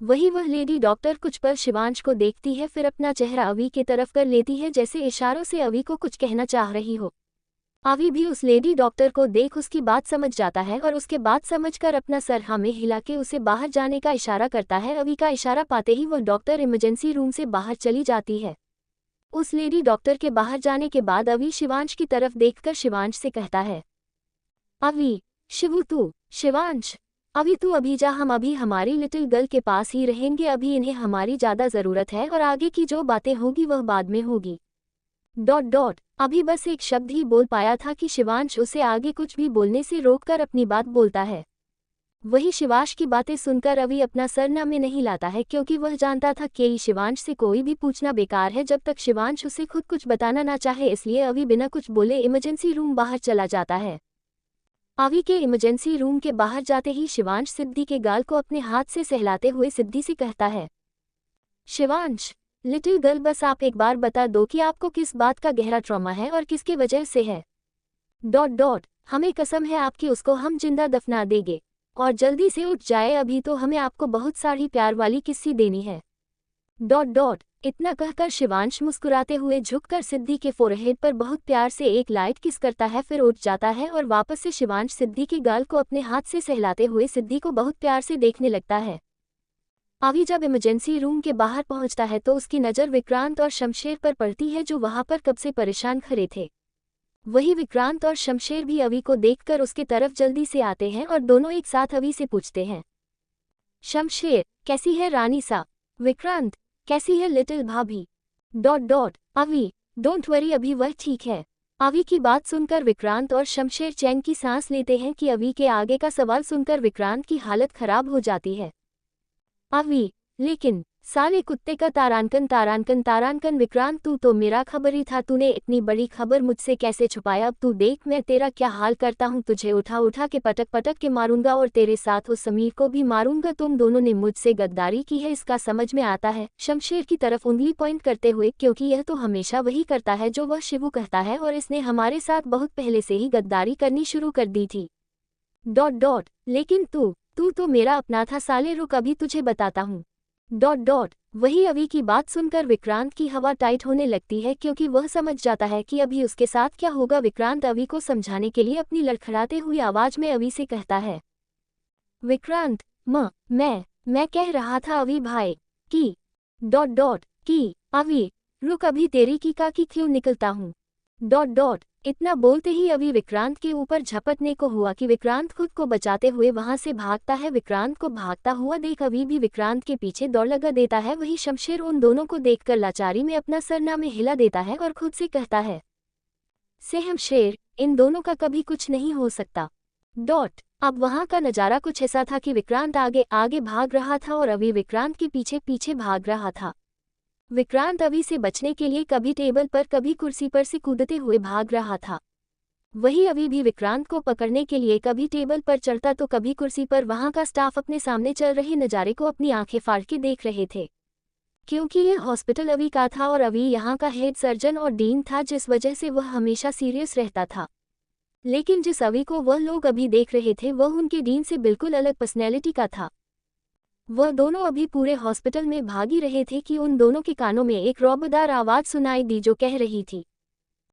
वही वह लेडी डॉक्टर कुछ पल शिवांश को देखती है, फिर अपना चेहरा अवी की तरफ कर लेती है जैसे इशारों से अवी को कुछ कहना चाह रही हो। अवी भी उस लेडी डॉक्टर को देख उसकी बात समझ जाता है और उसके बात समझकर अपना सर हाँ में हिला के उसे बाहर जाने का इशारा करता है। अवी का इशारा पाते ही वह डॉक्टर इमरजेंसी रूम से बाहर चली जाती है। उस लेडी डॉक्टर के बाहर जाने के बाद अवी शिवांश की तरफ देखकर शिवांश से कहता है, अवी शिवू तू, शिवांश अभी तू अभी जा, हम अभी हमारी लिटिल गर्ल के पास ही रहेंगे, अभी इन्हें हमारी ज़्यादा ज़रूरत है और आगे की जो बातें होगी वह बाद में होगी। अभी बस एक शब्द ही बोल पाया था कि शिवांश उसे आगे कुछ भी बोलने से रोककर अपनी बात बोलता है। वही शिवांश की बातें सुनकर अवी अपना सर न में नहीं लाता है, क्योंकि वह जानता था कि शिवांश से कोई भी पूछना बेकार है जब तक शिवांश उसे खुद कुछ बताना ना चाहे। इसलिए अवी बिना कुछ बोले इमरजेंसी रूम बाहर चला जाता है। अवी के इमरजेंसी रूम के बाहर जाते ही शिवांश सिद्धि के गाल को अपने हाथ से सहलाते हुए सिद्धि से कहता है, शिवांश लिटिल गर्ल बस आप एक बार बता दो कि आपको किस बात का गहरा ट्रॉमा है और किसकी वजह से है। हमें कसम है आपकी, उसको हम जिंदा दफना देंगे और जल्दी से उठ जाए, अभी तो हमें आपको बहुत सारी प्यार वाली किस्सी देनी है। इतना कहकर शिवांश मुस्कुराते हुए झुककर सिद्धि के फोरहेड पर बहुत प्यार से एक लाइट किस करता है, फिर उठ जाता है और वापस से शिवांश सिद्धि के गाल को अपने हाथ से सहलाते हुए सिद्धि को बहुत प्यार से देखने लगता है। अभी जब इमरजेंसी रूम के बाहर पहुंचता है तो उसकी नज़र विक्रांत और शमशेर पर पड़ती है जो वहां पर कब से परेशान खड़े थे। वही विक्रांत और शमशेर भी अवी को देखकर उसके तरफ जल्दी से आते हैं और दोनों एक साथ अवी से पूछते हैं, शमशेर कैसी है रानी सा, विक्रांत कैसी है लिटिल भाभी। अवी डोंट वरी, अभी वह ठीक है। अवी की बात सुनकर विक्रांत और शमशेर चैन की सांस लेते हैं कि अवी के आगे का सवाल सुनकर विक्रांत की हालत खराब हो जाती है। अवी लेकिन साले कुत्ते का तारांकन तारांकन तारांकन, विक्रांत तू तो मेरा खबर ही था, तूने इतनी बड़ी खबर मुझसे कैसे छुपाया। अब तू देख मैं तेरा क्या हाल करता हूँ, तुझे उठा उठा के पटक पटक के मारूंगा और तेरे साथ उस समीर को भी मारूंगा। तुम दोनों ने मुझसे गद्दारी की है, इसका समझ में आता है, शमशेर की तरफ उंगली पॉइंट करते हुए, क्योंकि यह तो हमेशा वही करता है जो वह शिवू कहता है और इसने हमारे साथ बहुत पहले से ही गद्दारी करनी शुरू कर दी थी। लेकिन तू तो मेरा अपना था साले, रुक अभी तुझे बताता हूँ। वही अवी की बात सुनकर विक्रांत की हवा टाइट होने लगती है, क्योंकि वह समझ जाता है कि अभी उसके साथ क्या होगा। विक्रांत अवी को समझाने के लिए अपनी लड़खड़ाते हुई आवाज में अवी से कहता है, विक्रांत, मैं कह रहा था अभी भाई कि की अभी रुक, अभी तेरी की का की क्यों निकलता हूँ। इतना बोलते ही अभी विक्रांत के ऊपर झपटने को हुआ कि विक्रांत खुद को बचाते हुए वहां से भागता है। विक्रांत को भागता हुआ देख अभी भी विक्रांत के पीछे दौड़ लगा देता है। वही शमशेर उन दोनों को देखकर लाचारी में अपना सरना में हिला देता है और खुद से कहता है, शमशेर, इन दोनों का कभी कुछ नहीं हो सकता। अब वहां का नजारा कुछ ऐसा था कि विक्रांत आगे आगे भाग रहा था और अभी विक्रांत के पीछे पीछे भाग रहा था। विक्रांत अभी से बचने के लिए कभी टेबल पर कभी कुर्सी पर से कूदते हुए भाग रहा था। वही अभी भी विक्रांत को पकड़ने के लिए कभी टेबल पर चढ़ता तो कभी कुर्सी पर। वहां का स्टाफ अपने सामने चल रहे नज़ारे को अपनी आंखें फाड़ के देख रहे थे, क्योंकि यह हॉस्पिटल अभी का था और अभी यहाँ का हेड सर्जन और डीन था, जिस वजह से वह हमेशा सीरियस रहता था। लेकिन जिस अभी को वह लोग अभी देख रहे थे वह उनके डीन से बिल्कुल अलग पर्सनैलिटी का था। वह दोनों अभी पूरे हॉस्पिटल में भागी रहे थे कि उन दोनों के कानों में एक रौबदार आवाज सुनाई दी जो कह रही थी,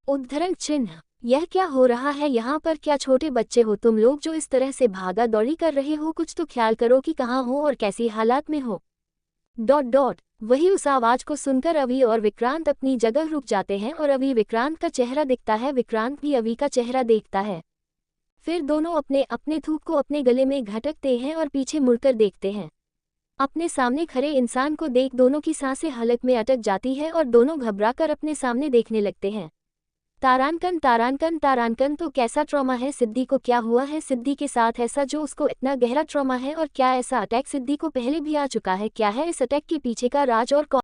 उद्धरण चिन्ह, यह क्या हो रहा है यहाँ पर? क्या छोटे बच्चे हो तुम लोग जो इस तरह से भागा दौड़ी कर रहे हो? कुछ तो ख्याल करो कि कहाँ हो और कैसी हालात में हो। वही उस आवाज को सुनकर अभी और विक्रांत अपनी जगह रुक जाते हैं और अभी विक्रांत का चेहरा दिखता है। विक्रांत भी अभी का चेहरा देखता है। फिर दोनों अपने अपने थूक को अपने गले में घटकते हैं और पीछे मुड़कर देखते हैं। अपने सामने खड़े इंसान को देख दोनों की सांसें हलक में अटक जाती है और दोनों घबराकर अपने सामने देखने लगते हैं। तारांकन, तो कैसा ट्रॉमा है? सिद्धि को क्या हुआ है? सिद्धि के साथ ऐसा जो उसको इतना गहरा ट्रॉमा है? और क्या ऐसा अटैक सिद्धि को पहले भी आ चुका है? क्या है इस अटैक के पीछे का राज और